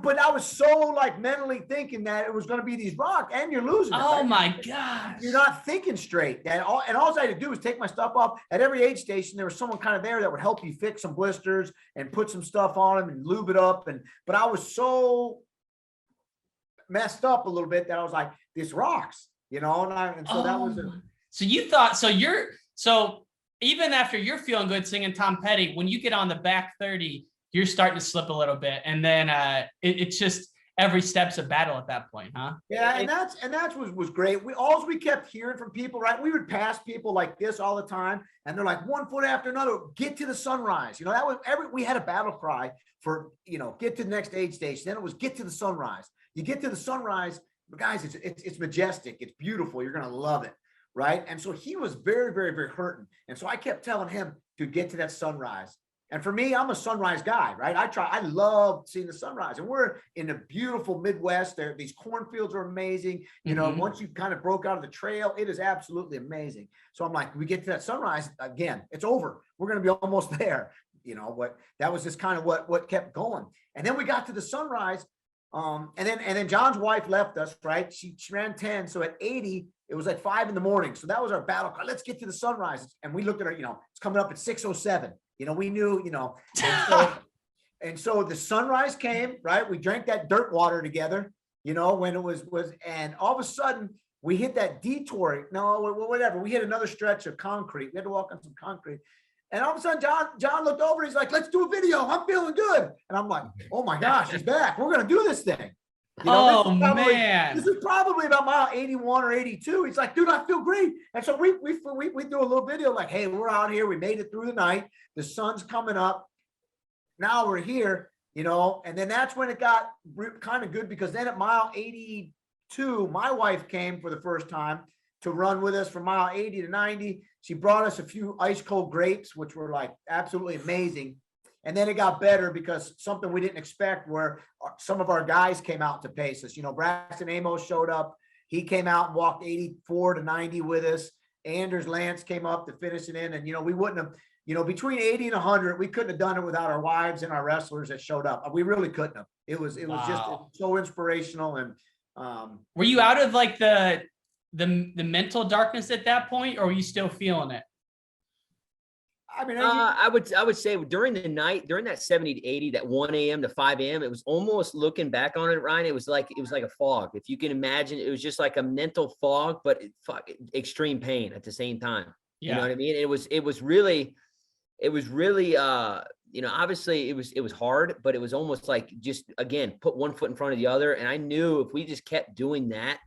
But I was so like mentally thinking that it was going to be these rocks, and you're losing it. Oh right? my gosh. You're not thinking straight. And all I had to do was take my stuff off. At every aid station, there was someone kind of there that would help you fix some blisters and put some stuff on them and lube it up. But I was so messed up a little bit that I was like, this rocks, you know? And so that was it. So you thought, so even after you're feeling good singing Tom Petty, when you get on the back 30, you're starting to slip a little bit. And then it's just every step's a battle at that point, huh? Yeah, and that was great. We kept hearing from people, right? We would pass people like this all the time, and they're like, one foot after another, get to the sunrise. You know, that was we had a battle cry for, you know, get to the next aid station. Then it was get to the sunrise. You get to the sunrise, guys, it's majestic, it's beautiful, you're gonna love it, right? And so he was very, very, very hurting. And so I kept telling him to get to that sunrise. And for me, I'm a sunrise guy, right? I love seeing the sunrise. And we're in the beautiful Midwest. These cornfields are amazing. You know, once you kind of broke out of the trail, it is absolutely amazing. So I'm like, we get to that sunrise again, it's over. We're going to be almost there, you know, but that was just kind of what kept going. And then we got to the sunrise. And then John's wife left us, right? She ran 10. So at 80, it was like 5 a.m. So that was our battle cry. Let's get to the sunrise. And we looked at her, you know, it's coming up at 6:07. You know, we knew, you know, and so the sunrise came, right? We drank that dirt water together, you know, when it was, and all of a sudden we hit that detour. No, whatever. We hit another stretch of concrete. We had to walk on some concrete. And all of a sudden, John looked over. He's like, let's do a video. I'm feeling good. And I'm like, oh my gosh, he's back. We're going to do this thing. You know, man, this is probably about mile 81 or 82. He's like, dude, I feel great. And so we do a little video like, hey, we're out here. We made it through the night. The sun's coming up. Now we're here, you know, and then that's when it got kind of good, because then at mile 82, my wife came for the first time to run with us from mile 80 to 90. She brought us a few ice cold grapes, which were like absolutely amazing. And then it got better because something we didn't expect, where some of our guys came out to pace us. You know, Braxton Amos showed up. He came out and walked 84 to 90 with us. Anders Lance came up to finish it in. And, you know, we wouldn't have, you know, between 80 and 100, we couldn't have done it without our wives and our wrestlers that showed up. We really couldn't have. It was just so inspirational. And were you out of like the mental darkness at that point, or were you still feeling it? I mean, I would say during the night, during that 70 to 80, that 1 a.m. to 5 a.m., it was almost, looking back on it, Ryan, it was like a fog. If you can imagine, it was just like a mental fog, but extreme pain at the same time. Yeah. You know what I mean? It was really, you know, obviously it was hard, but it was almost like, just, again, put one foot in front of the other. And I knew if we just kept doing that,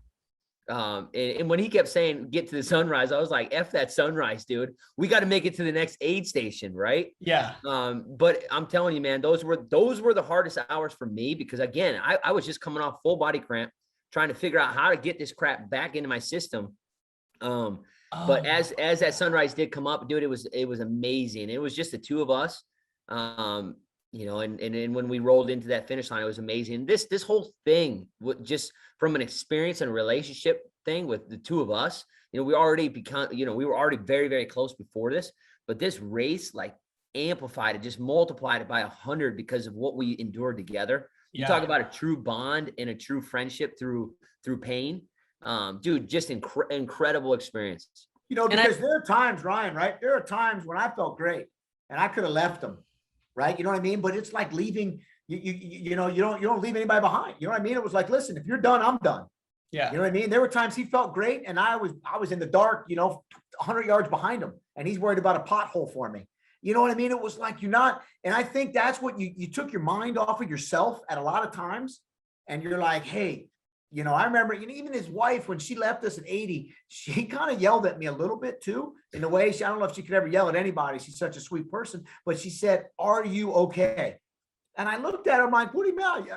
and when he kept saying, get to the sunrise, I was like, F that sunrise, dude. We got to make it to the next aid station. Right. Yeah. But I'm telling you, man, those were the hardest hours for me, because again, I was just coming off full body cramp, trying to figure out how to get this crap back into my system. But as that sunrise did come up, dude, it was amazing. It was just the two of us, you know, and when we rolled into that finish line, it was amazing. This whole thing, just from an experience and a relationship thing with the two of us, you know, we were already very, very close before this, but this race like amplified it, just multiplied it by 100 because of what we endured together. Yeah. You talk about a true bond and a true friendship through pain. Dude, just incredible experience. You know, because there are times, Ryan, right? There are times when I felt great and I could have left them. Right. You know what I mean? But it's like leaving, you know, you don't leave anybody behind. You know what I mean? It was like, listen, if you're done, I'm done. Yeah. You know what I mean? There were times he felt great and I was in the dark, you know, 100 yards behind him, and he's worried about a pothole for me. You know what I mean? It was like, you're not. And I think that's what you took your mind off of yourself at a lot of times. And you're like, hey, you know, I remember, you know, even his wife, when she left us at 80, she kind of yelled at me a little bit too, in a way. I don't know if she could ever yell at anybody. She's such a sweet person, but she said, are you okay? And I looked at her, I'm like, what do you mean?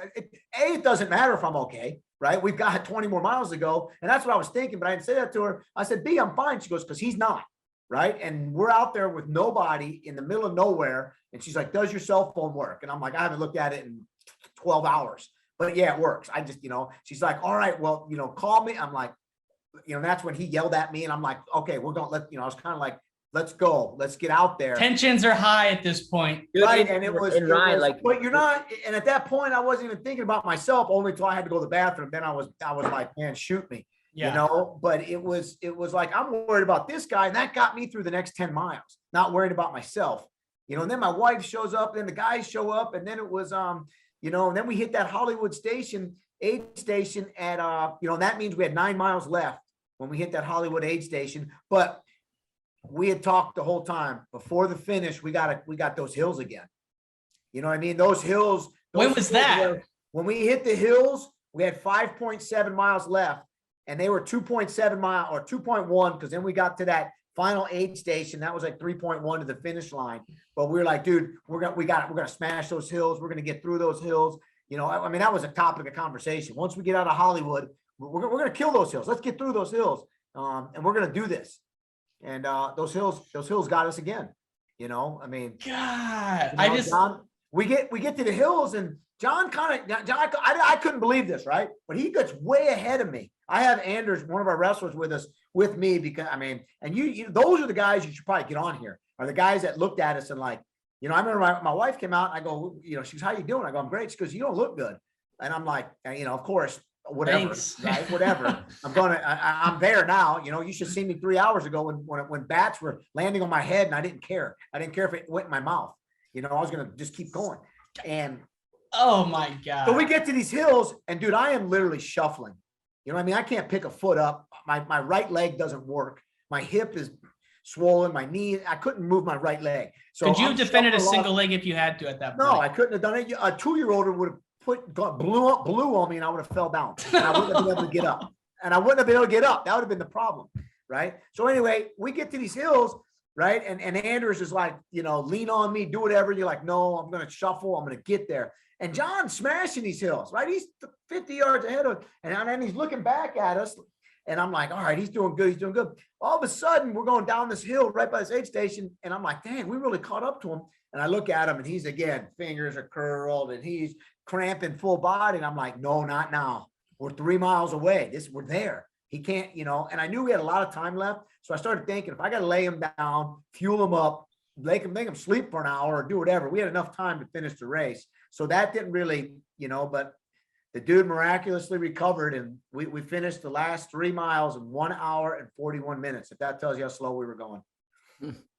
It doesn't matter if I'm okay, right? We've got 20 more miles to go. And that's what I was thinking, but I didn't say that to her. I said, B, I'm fine. She goes, because he's not, right? And we're out there with nobody in the middle of nowhere. And she's like, does your cell phone work? And I'm like, I haven't looked at it in 12 hours. but yeah, it works. I just, she's like, all right, well, call me. I'm like, that's when he yelled at me and I'm like, okay, we're going to I was kind of like, let's go, let's get out there. Tensions are high at this point. Right. And it was, but you're not, and at that point I wasn't even thinking about myself only until I had to go to the bathroom. Then I was like, man, shoot me, but it was like, I'm worried about this guy. And that got me through the next 10 miles, not worried about myself, and then my wife shows up, then the guys show up. And then it was, and then we hit that Hollywood aid station at, that means we had 9 miles left when we hit that Hollywood aid station. But we had talked the whole time before the finish. We got those hills again. You know what I mean? Those hills. When was that? When we hit the hills, we had 5.7 miles left, and they were 2.7 mile or 2.1. Cause then we got to that final aid station. That was like 3.1 to the finish line. But we were like, dude, we're going to smash those hills. We're going to get through those hills. I mean, that was a topic of conversation. Once we get out of Hollywood, we're going to kill those hills. Let's get through those hills. And we're going to do this. And those hills got us again. I mean, God, John, we get to the hills, and John I couldn't believe this, right? But he gets way ahead of me. I have Anders, one of our wrestlers, with me because I mean, and you those are the guys you should probably get on here. Are the guys that looked at us and like, I remember my wife came out and I go, she goes, how you doing? I go, I'm great. She goes, you don't look good. And I'm like, of course. Whatever, Thanks. right? Whatever. I'm there now. You should see me 3 hours ago when bats were landing on my head and I didn't care. I didn't care if it went in my mouth. I was going to just keep going. And oh my God. So we get to these hills and dude, I am literally shuffling. I mean, I can't pick a foot up. My right leg doesn't work. My hip is swollen. My knee, I couldn't move my right leg. So could you have defended a single leg if you had to at that point? No, I couldn't have done it. A 2-year-old would have blew on me and I would have fell down and I wouldn't have been able to get up. That would have been the problem. Right. So anyway, we get to these hills, right? And Anders is like, lean on me, do whatever. You're like, no, I'm going to shuffle. I'm going to get there. And John's smashing these hills, right? He's 50 yards ahead of us. And then he's looking back at us. And I'm like, all right, he's doing good. He's doing good. All of a sudden we're going down this hill right by this aid station. And I'm like, dang, we really caught up to him. And I look at him and he's again, fingers are curled and he's cramping full body. And I'm like, no, not now. We're 3 miles away. We're there. He can't, and I knew we had a lot of time left. So I started thinking, if I got to lay him down, fuel him up, make him sleep for an hour or do whatever, we had enough time to finish the race. So that didn't really, but the dude miraculously recovered and we finished the last 3 miles in 1 hour and 41 minutes. If that tells you how slow we were going.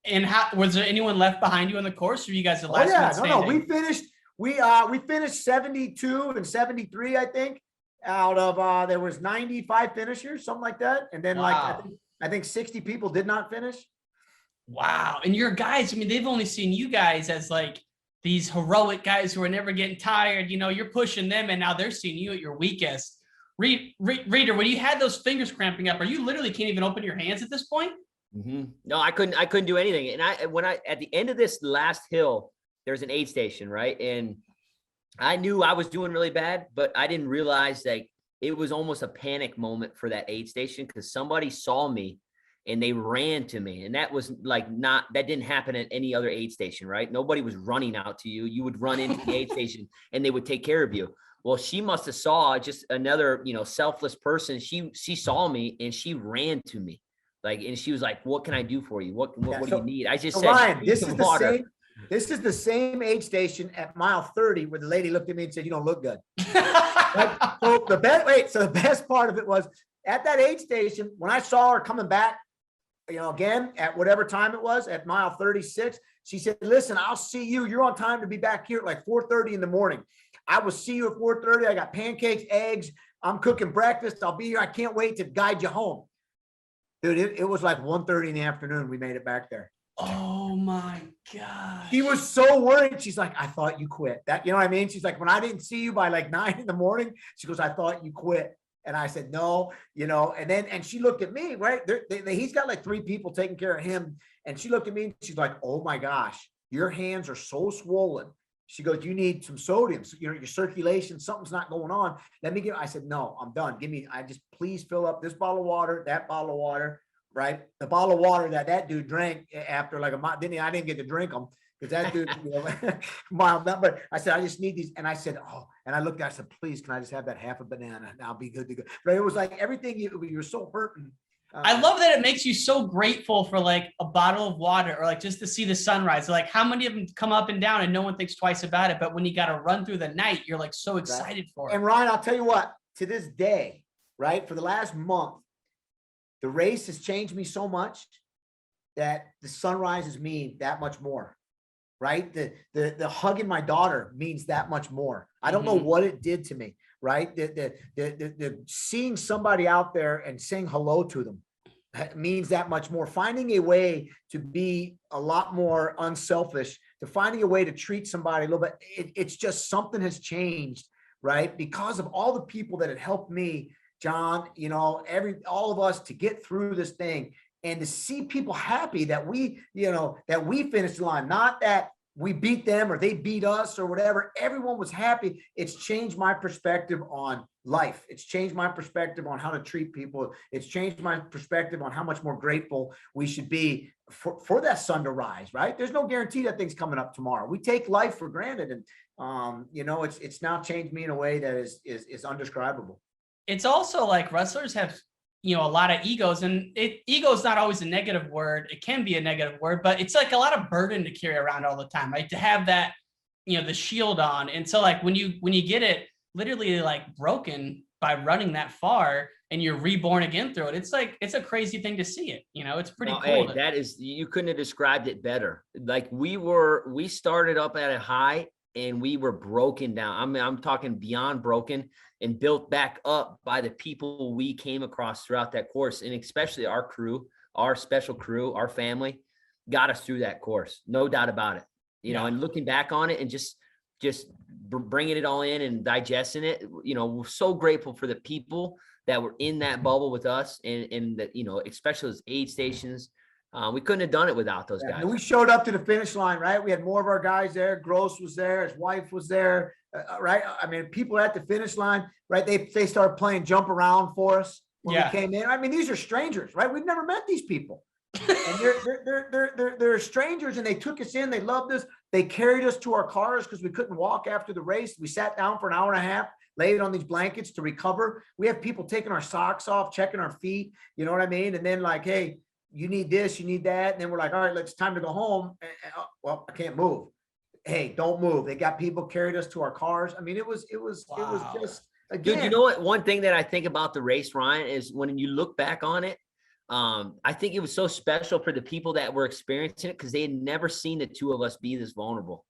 And was there anyone left behind you on the course, or you guys the last? No, we finished. We finished 72 and 73, I think, out of there was 95 finishers, something like that. And then I think 60 people did not finish. Wow. And your guys, I mean, they've only seen you guys as like these heroic guys who are never getting tired. You're pushing them and now they're seeing you at your weakest. Reader, when you had those fingers cramping up, you literally can't even open your hands at this point? Mm-hmm. No, I couldn't do anything. And at the end of this last hill, there's an aid station, right? And I knew I was doing really bad, but I didn't realize that it was almost a panic moment for that aid station because somebody saw me and they ran to me. And that was like that didn't happen at any other aid station, right? Nobody was running out to you. You would run into the aid station and they would take care of you. Well, she must have saw just another, selfless person. She saw me and she ran to me. And she was like, what can I do for you? What do you need? I just said, Ryan, this is the same aid station at mile 30 where the lady looked at me and said, you don't look good. Right? So the best part of it was at that aid station, when I saw her coming back, again, at whatever time it was at mile 36, she said, listen, I'll see you. You're on time to be back here at like 4:30 in the morning. I will see you at 4:30. I got pancakes, eggs. I'm cooking breakfast. I'll be here. I can't wait to guide you home. Dude, it was like 1:30 in the afternoon. We made it back there. Oh my God. She was so worried. She's like, I thought you quit. That, you know what I mean? She's like, when I didn't see you by like 9 in the morning, she goes, I thought you quit. And I said, no, and she looked at me, right? He's got like 3 people taking care of him. And she looked at me and she's like, oh my gosh, your hands are so swollen. She goes, you need some sodium. So, your circulation, something's not going on. I said, no, I'm done. Please fill up this bottle of water, that bottle of water, right? The bottle of water that dude drank after like a month. I didn't get to drink them Because that dude, mild nut, but I said, I just need these. And I said, oh, and I looked, I said, please, can I just have that half a banana? And I'll be good to go. But it was like everything, you were so hurting. I love that it makes you so grateful for like a bottle of water or like just to see the sunrise. Like how many of them come up and down and no one thinks twice about it. But when you got to run through the night, you're like so excited for it. And Ryan, I'll tell you what, to this day, right, for the last month, the race has changed me so much that the sunrises mean that much more, right? The hugging my daughter means that much more. I don't know what it did to me, right? The seeing somebody out there and saying hello to them means that much more. Finding a way to be a lot more unselfish, to finding a way to treat somebody a little bit, it's just something has changed, right? Because of all the people that had helped me, John, all of us to get through this thing and to see people happy that we finished the line, not that we beat them or they beat us or whatever. Everyone was happy. It's changed my perspective on life. It's changed my perspective on how to treat people. It's changed my perspective on how much more grateful we should be for that sun to rise, right? There's no guarantee that thing's coming up tomorrow. We take life for granted. And, it's now changed me in a way that is undescribable. It's also like wrestlers have, a lot of egos, and ego is not always a negative word. It can be a negative word, but it's like a lot of burden to carry around all the time, right? To have that, the shield on. And so like when you get it literally like broken by running that far and you're reborn again through it, it's a crazy thing to see it. It's pretty cool. Hey, you couldn't have described it better. Like we started up at a high and we were broken down. I mean, I'm talking beyond broken and built back up by the people we came across throughout that course. And especially our crew, our special crew, our family got us through that course. No doubt about it, and looking back on it and just bringing it all in and digesting it, we're so grateful for the people that were in that bubble with us and that, especially those aid stations. We couldn't have done it without those guys. And we showed up to the finish line, right? We had more of our guys there. Gross was there. His wife was there, right? I mean, people at the finish line, right? They started playing jump around for us when we came in. I mean, these are strangers, right? We've never met these people. And they're strangers, and they took us in. They loved us. They carried us to our cars because we couldn't walk after the race. We sat down for an hour and a half, laid on these blankets to recover. We have people taking our socks off, checking our feet. You know what I mean? And then like, hey, you need this, you need that. And then we're like, all right, it's time to go home. Well, I can't move. Hey, don't move. They got people carried us to our cars. I mean, it was just, again. Dude, you know what? One thing that I think about the race, Ryan, is when you look back on it, I think it was so special for the people that were experiencing it because they had never seen the two of us be this vulnerable.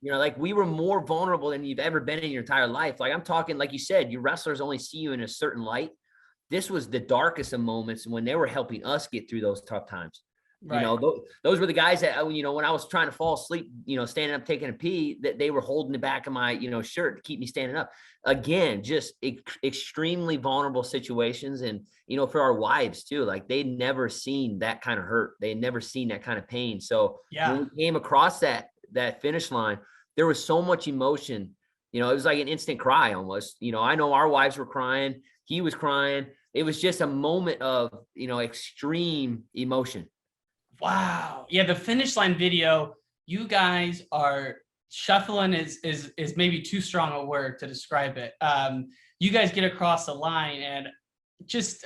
Like we were more vulnerable than you've ever been in your entire life. Like I'm talking, like you said, your wrestlers only see you in a certain light. This was the darkest of moments when they were helping us get through those tough times. Right. Those were the guys that, when I was trying to fall asleep, standing up, taking a pee, that they were holding the back of my, shirt to keep me standing up. Again, just extremely vulnerable situations. And, for our wives too, like they'd never seen that kind of hurt. They'd never seen that kind of pain. So when we came across that finish line, there was so much emotion. It was like an instant cry almost. I know our wives were crying. He was crying. It was just a moment of, extreme emotion. Wow. Yeah. The finish line video, you guys are shuffling is maybe too strong a word to describe it. You guys get across the line, and just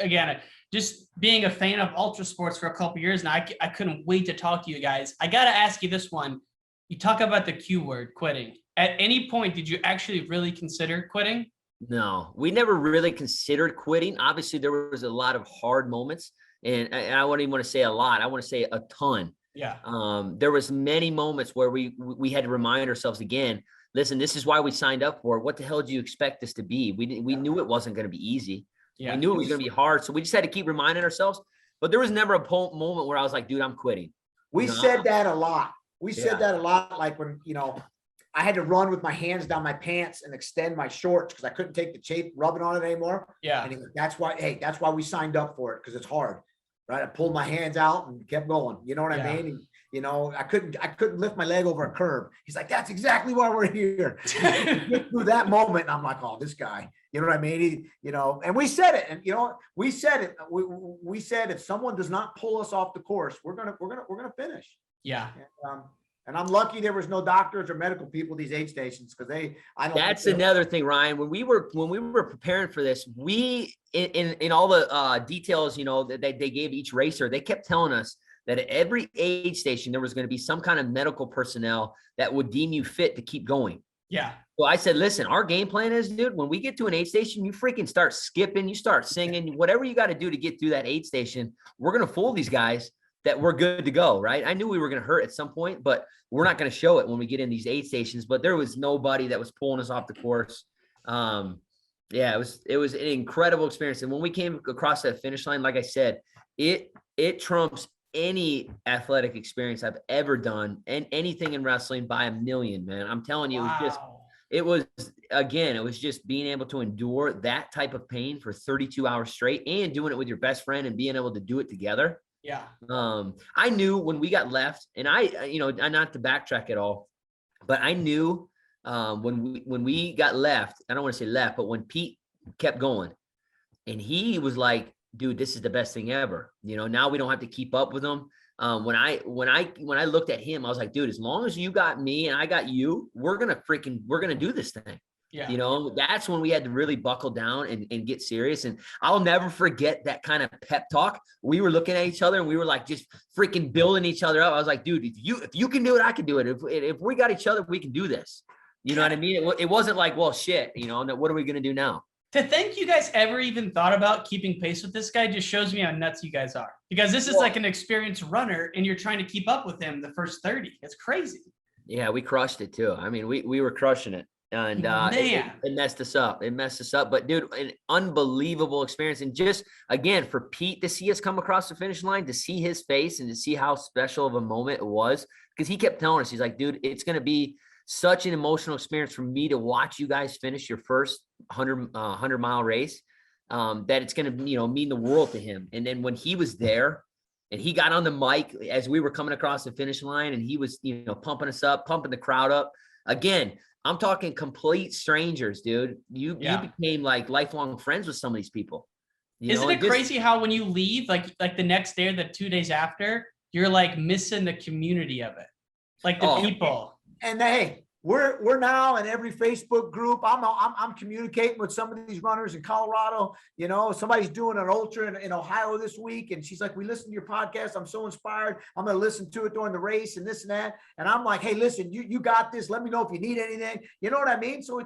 being a fan of ultra sports for a couple of years now, I couldn't wait to talk to you guys. I got to ask you this one. You talk about the Q word, quitting. At any point, did you actually really consider quitting? No, we never really considered quitting. Obviously, there was a lot of hard moments, and I wouldn't even want to say a lot. I want to say a ton. Yeah. There was many moments where we had to remind ourselves again, listen, this is why we signed up for it. What the hell do you expect this to be? We knew it wasn't going to be easy. Yeah. We knew it was going to be hard. So we just had to keep reminding ourselves, but there was never a moment where I was like, dude, I'm quitting. We said that a lot. We said that a lot. Like when, I had to run with my hands down my pants and extend my shorts because I couldn't take the chafe rubbing on it anymore. Yeah. And that's why we signed up for it, because it's hard. Right. I pulled my hands out and kept going. You know what I mean? And, I couldn't lift my leg over a curb. He's like, that's exactly why we're here. Get through that moment. And I'm like, oh, this guy, you know what I mean? And we said it, and we said it. We said if someone does not pull us off the course, we're gonna finish. Yeah. And I'm lucky there was no doctors or medical people at these aid stations because That's another thing, Ryan. When we were preparing for this, we in all the details, you know, that they gave each racer, they kept telling us that at every aid station there was going to be some kind of medical personnel that would deem you fit to keep going. Yeah. Well, I said, listen, our game plan is, dude, when we get to an aid station, you freaking start skipping, you start singing, whatever you got to do to get through that aid station. We're going to fool these guys that we're good to go, right? I knew we were going to hurt at some point, but we're not going to show it when we get in these aid stations. But there was nobody that was pulling us off the course. Yeah, it was an incredible experience. And when we came across that finish line, like I said, it trumps any athletic experience I've ever done and anything in wrestling by a million, man. I'm telling you, it was just being able to endure that type of pain for 32 hours straight and doing it with your best friend and being able to do it together. Yeah. I knew when we got left, and not to backtrack at all, but I knew when we got left, I don't want to say left, but when Pete kept going and he was like, dude, this is the best thing ever. You know, now we don't have to keep up with them. When I looked at him, I was like, dude, as long as you got me and I got you, we're going to do this thing. Yeah. You know, that's when we had to really buckle down and get serious. And I'll never forget that kind of pep talk. We were looking at each other and we were like, just freaking building each other up. I was like, dude, if you can do it, I can do it. If we got each other, we can do this. You know what I mean? It wasn't like, well, shit, you know, what are we going to do now? To think you guys ever even thought about keeping pace with this guy just shows me how nuts you guys are. Because this is like an experienced runner and you're trying to keep up with him the first 30. It's crazy. Yeah, we crushed it too. I mean, we were crushing it. And it messed us up. It messed us up. But dude, an unbelievable experience. And just again, for Pete to see us come across the finish line, to see his face and to see how special of a moment it was, because he kept telling us, he's like, dude, it's going to be such an emotional experience for me to watch you guys finish your first 100-mile race, that it's going to, you know, mean the world to him. And then when he was there and he got on the mic as we were coming across the finish line and he was, you know, pumping us up, pumping the crowd up again. I'm talking complete strangers, dude. You became like lifelong friends with some of these people. Isn't it crazy how when you leave, like the next day or the 2 days after, you're like missing the community of it, like the people. And hey, we're now in every Facebook group. I'm communicating with some of these runners in Colorado. You know, somebody's doing an ultra in Ohio this week, and she's like, "We listened to your podcast. I'm so inspired. I'm going to listen to it during the race and this and that." And I'm like, "Hey, listen, you got this. Let me know if you need anything." You know what I mean? So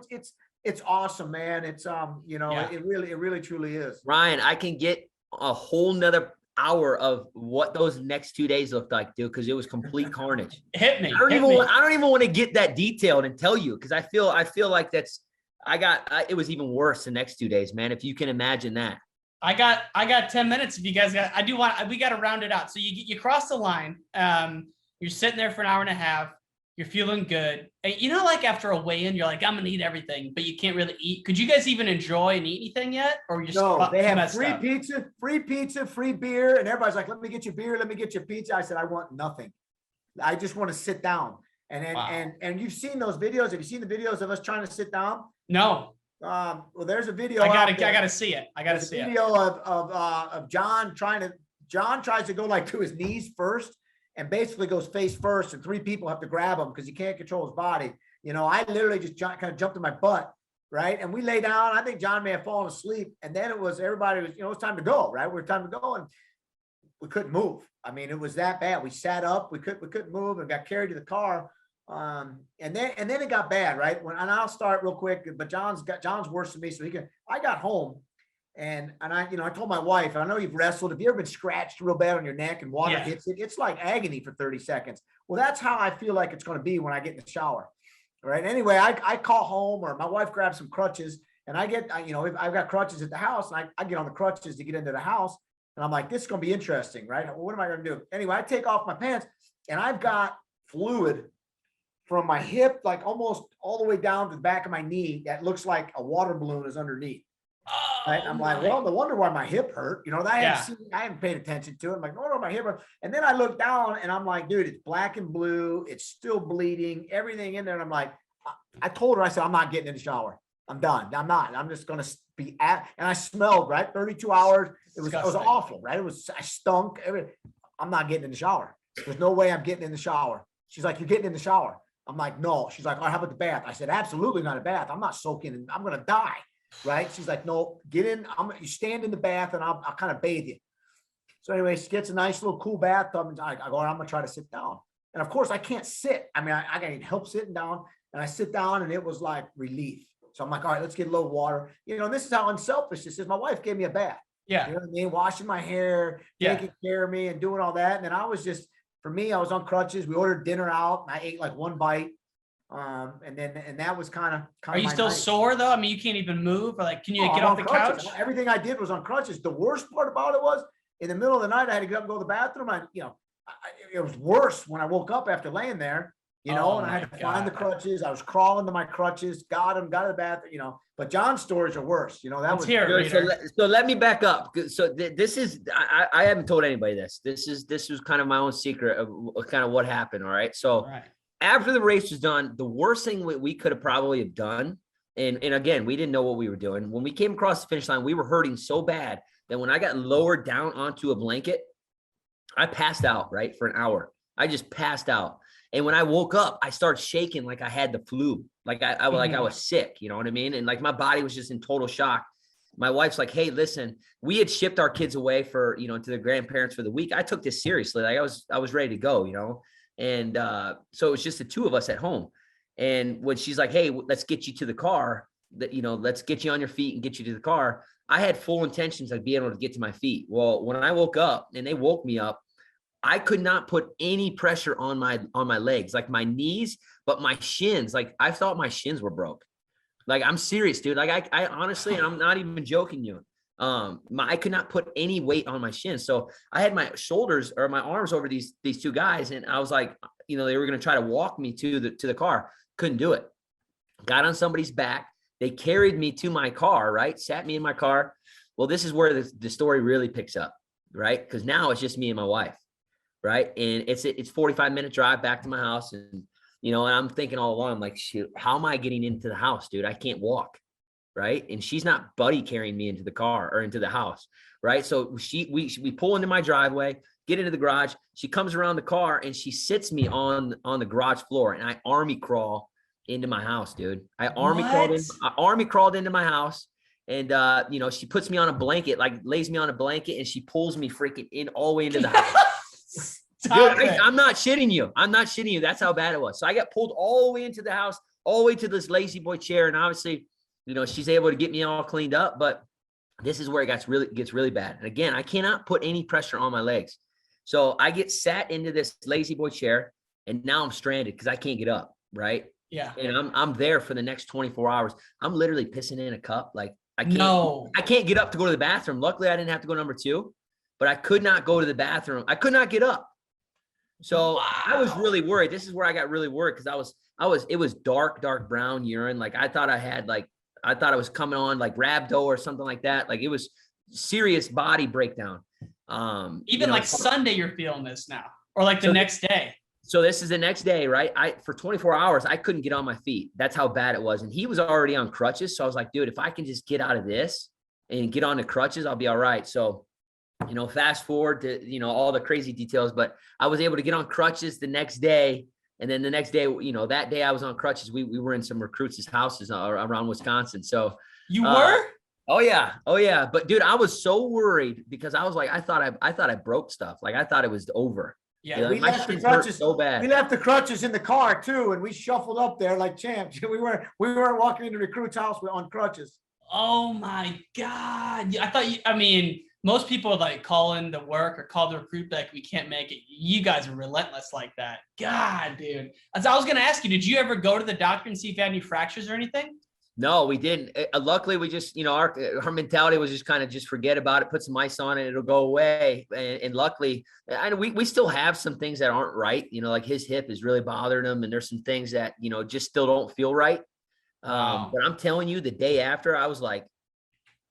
it's awesome, man. It's it really truly is. Ryan, I can get a whole nother hour of what those next 2 days looked like, dude, because it was complete carnage. Hit me. I don't even want to get that detailed and tell you, because I feel like it was even worse the next 2 days, man. If you can imagine that. I got 10 minutes. If you guys we got to round it out. So you cross the line. You're sitting there for an hour and a half. You're feeling good. And you know, like after a weigh-in, you're like, I'm gonna eat everything, but you can't really eat. Could you guys even enjoy and eat anything yet? Or you just they have free pizza, free beer, and everybody's like, let me get you beer, let me get you pizza. I said, I want nothing. I just want to sit down. And then and you've seen those videos. Have you seen the videos of us trying to sit down? No. Well, there's a video. I gotta see it. Video of John tries to go like to his knees first, and basically goes face first, and three people have to grab him because he can't control his body. You know, I literally just kind of jumped in my butt, right? And we lay down. I think John may have fallen asleep, and then everybody was, it's time to go, right? We're time to go, and we couldn't move. I mean, it was that bad. We sat up, we couldn't move, and got carried to the car. And then it got bad, right? And I'll start real quick, but John's worse than me, so I got home. And I told my wife, I know you've wrestled. Have you ever been scratched real bad on your neck and water hits it? It's like agony for 30 seconds. Well, that's how I feel like it's going to be when I get in the shower. Right. Anyway, I call home, or my wife grabs some crutches, and I've got crutches at the house, and I get on the crutches to get into the house. And I'm like, this is going to be interesting, right? Well, what am I going to do? Anyway, I take off my pants, and I've got fluid from my hip, like almost all the way down to the back of my knee. That looks like a water balloon is underneath. Right? I'm like, well, no wonder why my hip hurt. I haven't paid attention to it. I'm like, no wonder why my hip hurt. And then I look down, and I'm like, dude, it's black and blue. It's still bleeding. Everything in there. And I'm like, I told her, I said, I'm not getting in the shower. I'm done. I'm not. I'm just going to be and I smelled, right? 32 hours. It was awful, right? I stunk. I'm not getting in the shower. There's no way I'm getting in the shower. She's like, you're getting in the shower. I'm like, no. She's like, all right, how about the bath? I said, absolutely not a bath. I'm not soaking and I'm going to die. Right. She's like, no, get in. You stand in the bath and I'll kind of bathe you. So anyway, she gets a nice little cool bathtub and I go, I'm going to try to sit down. And of course I can't sit. I mean, I got help sitting down, and I sit down and it was like relief. So I'm like, all right, let's get a little water. You know, and this is how unselfish this is. My wife gave me a bath. Yeah. You know what I mean? Washing my hair, taking care of me and doing all that. And then I was just, for me, I was on crutches. We ordered dinner out and I ate like one bite. And that was kind of. Are you still sore though? I mean, you can't even move, or like, can you get I'm off the crutches. couch? Everything I did was on crutches. The worst part about it was in the middle of the night, I had to get up and go to the bathroom. It was worse when I woke up after laying there, and I had to find the crutches. I was crawling to my crutches, got to the bathroom, but John's stories are worse. That was here. So let me back up. So this is, I haven't told anybody this. This was kind of my own secret of kind of what happened. All right. So after the race was done, the worst thing we could have probably have done. And again, we didn't know what we were doing. When we came across the finish line, we were hurting so bad that when I got lowered down onto a blanket, I passed out, right, for an hour. I just passed out. And when I woke up, I started shaking like I had the flu. Like I was sick, you know what I mean? And like my body was just in total shock. My wife's like, hey, listen, we had shipped our kids away for, to their grandparents for the week. I took this seriously. Like I was ready to go, And so it was just the two of us at home. And when she's like, hey, let's get you to the car, let's get you on your feet and get you to the car. I had full intentions of being able to get to my feet. Well, when I woke up and they woke me up, I could not put any pressure on my legs, like my knees, but my shins, like I thought my shins were broke. Like, I'm serious, dude. Like I honestly, and I'm not even joking you. I could not put any weight on my shins. So I had my shoulders or my arms over these two guys. And I was like, they were going to try to walk me to the car. Couldn't do it. Got on somebody's back. They carried me to my car, right? Sat me in my car. Well, this is where the story really picks up, right? Because now it's just me and my wife, right? And it's 45-minute drive back to my house. And, and I'm thinking all along, I'm like, shoot, how am I getting into the house, dude? I can't walk, right? And she's not buddy carrying me into the car or into the house, right? So we pull into my driveway, get into the garage. She comes around the car and she sits me on the garage floor, and I army crawl into my house, dude. I army crawled into my house, and she puts me on a blanket, like lays me on a blanket, and she pulls me freaking in all the way into the house. Dude, I'm not shitting you. That's how bad it was. So I got pulled all the way into the house, all the way to this lazy boy chair, and obviously, she's able to get me all cleaned up. But this is where it gets really bad. And again, I cannot put any pressure on my legs. So I get sat into this lazy boy chair, and now I'm stranded because I can't get up, right? Yeah. And I'm there for the next 24 hours. I'm literally pissing in a cup. Like I can't get up to go to the bathroom. Luckily, I didn't have to go number 2, but I could not go to the bathroom. I could not get up. So I was really worried. This is where I got really worried because it was dark brown urine. Like I thought I was coming on like rhabdo or something like that. Like it was serious body breakdown. Even like Sunday, you're feeling this now, or like the next day. So this is the next day, right? For 24 hours, I couldn't get on my feet. That's how bad it was. And he was already on crutches. So I was like, dude, if I can just get out of this and get on the crutches, I'll be all right. So, fast forward to, all the crazy details, but I was able to get on crutches the next day. And then the next day, that day I was on crutches. We were in some recruits' houses around Wisconsin. So you were? Oh yeah. But dude, I was so worried because I was like, I thought I broke stuff. Like I thought it was over. Yeah, we left the crutches so bad. We left the crutches in the car too, and we shuffled up there like champs. We weren't walking into recruit's house on crutches. Oh my God! Most people like call in the work or call the recruit like we can't make it. You guys are relentless like that. God, dude. As I was gonna ask you, did you ever go to the doctor and see if you had any fractures or anything? No, we didn't. Luckily, we just, our mentality was just kind of just forget about it, put some ice on it, it'll go away. And luckily, we still have some things that aren't right. Like his hip is really bothering him, and there's some things that, just still don't feel right. But I'm telling you, the day after, I was like,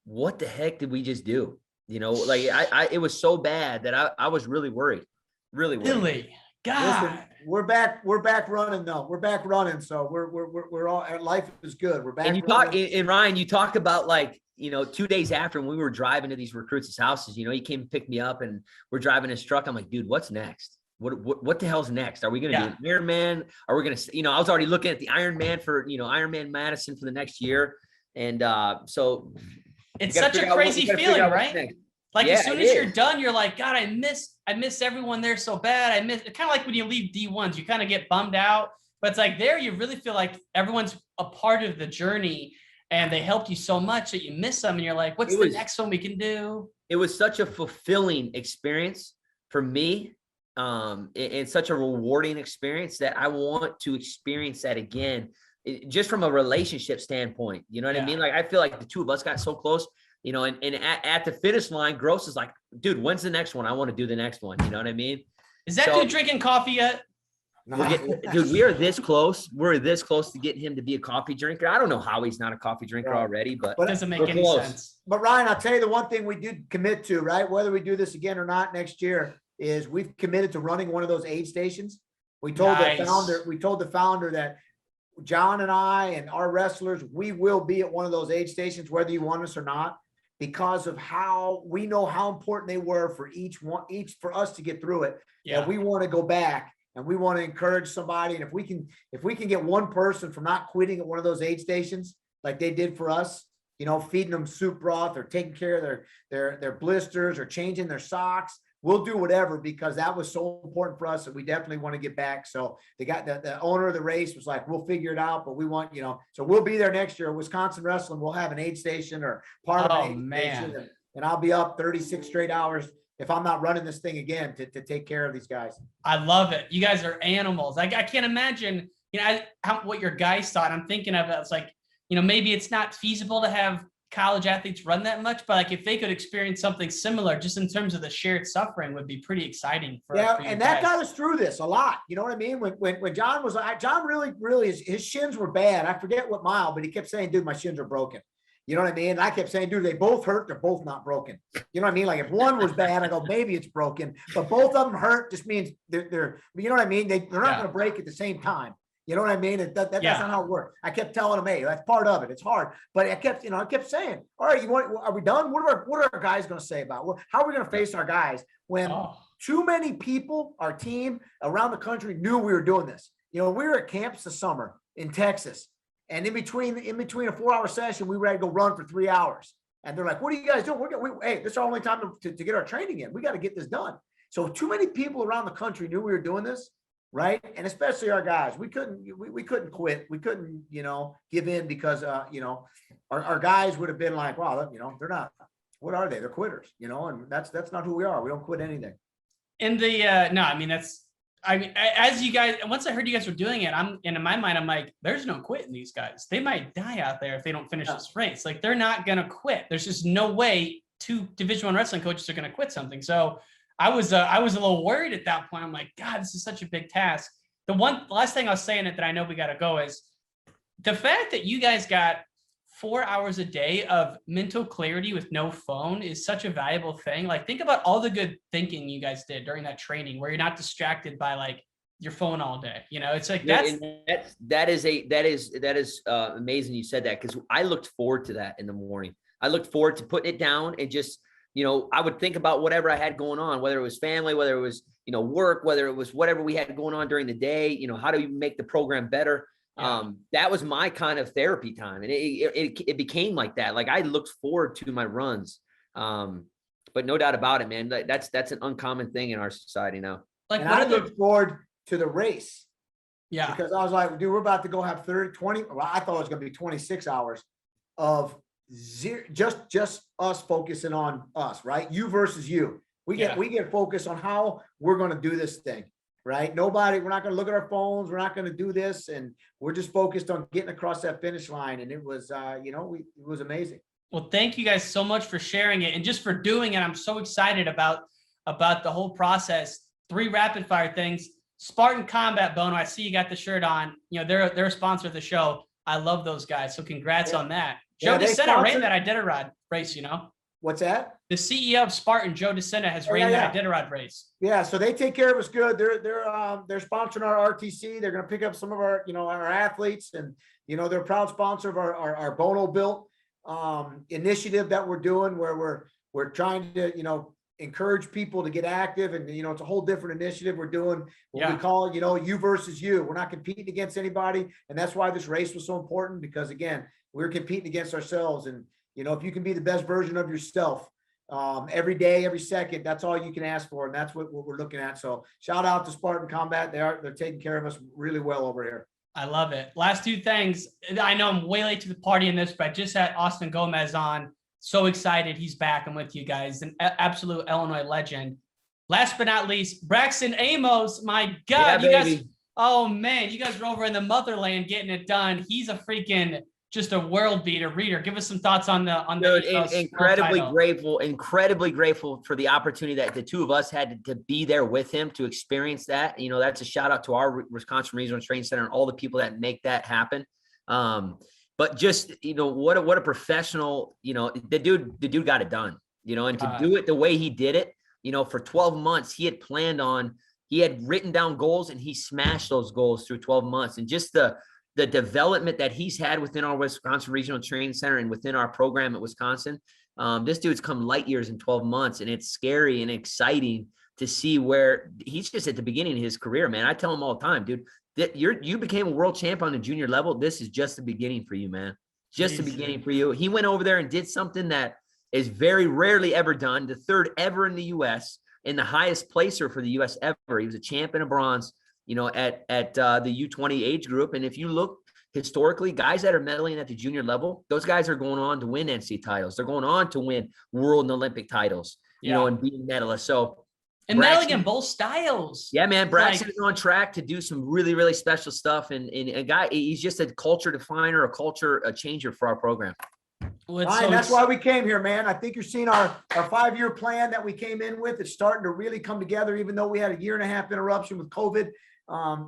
what the heck did we just do? It was so bad that I was really worried. Really worried. Really? God. Listen, we're back running though. We're back running. So we're all, our life is good. We're back. And Ryan, you talk about like, 2 days after when we were driving to these recruits' houses, he came and picked me up and we're driving his truck. I'm like, dude, what's next? what the hell's next? Are we going to do an Ironman? Are we going to, I was already looking at the Ironman for, Ironman Madison for the next year. And so it's such a crazy feeling, right? Like as soon as you're done, you're like, God, I miss everyone there so bad. I miss, kind of like when you leave D1s, you kind of get bummed out, but it's like there, you really feel like everyone's a part of the journey and they helped you so much that you miss them. And you're like, what's the next one we can do? It was such a fulfilling experience for me. And such a rewarding experience that I want to experience that again, just from a relationship standpoint. You know what I mean? Like, I feel like the two of us got so close, and at the finish line, Gross is like, dude, when's the next one? I want to do the next one. You know what I mean? Is that dude drinking coffee yet? Dude, we are this close. We're this close to getting him to be a coffee drinker. I don't know how he's not a coffee drinker already, but it doesn't make any sense. But Ryan, I'll tell you the one thing we did commit to, right? Whether we do this again or not next year, is we've committed to running one of those aid stations. We told the founder that John and I and our wrestlers, we will be at one of those aid stations, whether you want us or not, because of how we know how important they were for each for us to get through it. Yeah. And we want to go back and we want to encourage somebody. And if we can get one person from not quitting at one of those aid stations, like they did for us, feeding them soup broth or taking care of their blisters or changing their socks, we'll do whatever, because that was so important for us, and we definitely want to get back. So the owner of the race was like, we'll figure it out, but we want, so we'll be there next year. Wisconsin Wrestling, we'll have an aid station or part of an aid station, and I'll be up 36 straight hours if I'm not running this thing again to take care of these guys. I love it. You guys are animals. I can't imagine, what your guys thought. I'm thinking of it. It's like, maybe it's not feasible to have college athletes run that much, but like if they could experience something similar, just in terms of the shared suffering, would be pretty exciting. For and that got us through this a lot. You know what I mean? When John really, his shins were bad. I forget what mile, but he kept saying, dude, my shins are broken. You know what I mean? And I kept saying, dude, they both hurt. They're both not broken. You know what I mean? Like if one was bad, I go, maybe it's broken, but both of them hurt just means they're you know what I mean? They're not going to break at the same time. You know what I mean? That's not how it works. I kept telling him, hey, that's part of it. It's hard. But I kept saying, all right, are we done? What are our guys going to say about it? How are we going to face our guys when too many people, our team around the country, knew we were doing this? We were at camps this summer in Texas. And in between a 4-hour session, we were ready to go run for 3 hours. And they're like, what are you guys doing? Hey, this is our only time to get our training in. We got to get this done. So too many people around the country knew we were doing this. Right. And especially our guys, we couldn't quit. We couldn't, give in because, our guys would have been like, wow, they're not, what are they? They're quitters, and that's not who we are. We don't quit anything. And as you guys, once I heard you guys were doing it, in my mind, I'm like, there's no quitting these guys. They might die out there if they don't finish this race. Like they're not going to quit. There's just no way two Division I wrestling coaches are going to quit something. So I was a little worried at that point. I'm like, God, this is such a big task. The last thing I'll say in it that I know we got to go is the fact that you guys got 4 hours a day of mental clarity with no phone is such a valuable thing. Like think about all the good thinking you guys did during that training where you're not distracted by like your phone all day. It's like that is amazing you said that, because I looked forward to that in the morning. I looked forward to putting it down and just, I would think about whatever I had going on, whether it was family, whether it was, work, whether it was whatever we had going on during the day, how do we make the program better? Yeah. That was my kind of therapy time. And it became like that. Like I looked forward to my runs. But no doubt about it, man, that's an uncommon thing in our society now. Like I looked forward to the race. Yeah. Because I was like, dude, we're about to go have 20, well, I thought it was going to be 26 hours of just us focusing on us, right? You versus you. We get focused on how we're going to do this thing, right? We're not going to look at our phones. We're not going to do this. And we're just focused on getting across that finish line. And it was, it was amazing. Well, thank you guys so much for sharing it and just for doing it. I'm so excited about the whole process. 3 rapid fire things. Spartan Combat, Bono. I see you got the shirt on. They're a sponsor of the show. I love those guys. So congrats on that. Joe DeSena ran that Iditarod race, What's that? The CEO of Spartan, Joe DeSena, has ran that Iditarod race. Yeah, so they take care of us good. They're sponsoring our RTC. They're going to pick up some of our, our athletes, and they're a proud sponsor of our Bono built initiative that we're doing, where we're trying to encourage people to get active. And, it's a whole different initiative. We're doing what we call, you versus you. We're not competing against anybody. And that's why this race was so important, because again, we're competing against ourselves. And, if you can be the best version of yourself, every day, every second, that's all you can ask for. And that's what we're looking at. So shout out to Spartan Combat. They're taking care of us really well over here. I love it. Last two things. I know I'm way late to the party in this, but I just had Austin Gomez on. So excited he's back and with you guys. An absolute Illinois legend. Last but not least, Braxton Amos. My God, you guys. Oh man, you guys were over in the motherland getting it done. He's a freaking just a world beater. Reader, give us some thoughts on the incredibly grateful for the opportunity that the two of us had to be there with him to experience that. That's a shout out to our Wisconsin Regional Training Center and all the people that make that happen. But just, what a professional, the dude got it done, and to do it the way he did it, for 12 months, he had written down goals and he smashed those goals through 12 months. And just the development that he's had within our Wisconsin Regional Training Center and within our program at Wisconsin, this dude's come light years in 12 months, and it's scary and exciting to see where he's just at the beginning of his career, man. I tell him all the time, dude, that you became a world champ on the junior level. This is just the beginning for you, man. Just the beginning for you. He went over there and did something that is very rarely ever done. The third ever in the U.S. and the highest placer for the U.S. ever. He was a champ and a bronze, at the U20 age group. And if you look historically, guys that are medaling at the junior level, those guys are going on to win NCAA titles. They're going on to win world and Olympic titles, and being medalists. So, and medaling in both styles. Yeah, man. Braxton is on track to do some really, really special stuff. And a guy, he's just a culture definer, a changer for our program. Ryan, that's why we came here, man. I think you're seeing our 5-year plan that we came in with. It's starting to really come together, even though we had a 1.5 year interruption with COVID.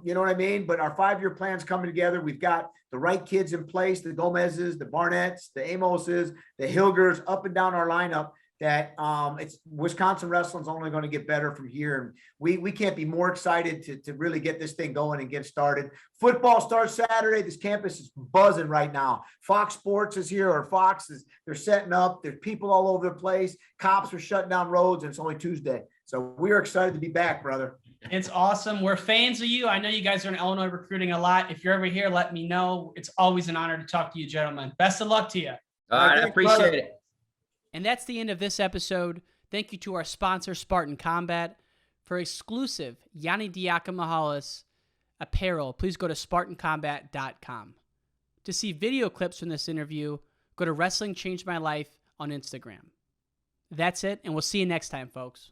You know what I mean? But our 5-year plan's coming together. We've got the right kids in place, the Gomez's, the Barnetts, the Amoses, the Hilgers, up and down our lineup, that it's Wisconsin wrestling's only going to get better from here. And we can't be more excited to really get this thing going and get started. Football starts Saturday. This campus is buzzing right now. Fox Sports is here, or Fox is, they're setting up. There's people all over the place. Cops are shutting down roads, and it's only Tuesday. So we are excited to be back, brother. It's awesome. We're fans of you. I know you guys are in Illinois recruiting a lot. If you're ever here, let me know. It's always an honor to talk to you, gentlemen. Best of luck to you. All right, I appreciate it. And that's the end of this episode. Thank you to our sponsor, Spartan Combat. For exclusive Yianni Diakomihalis apparel, please go to SpartanCombat.com. To see video clips from this interview, go to Wrestling Changed My Life on Instagram. That's it, and we'll see you next time, folks.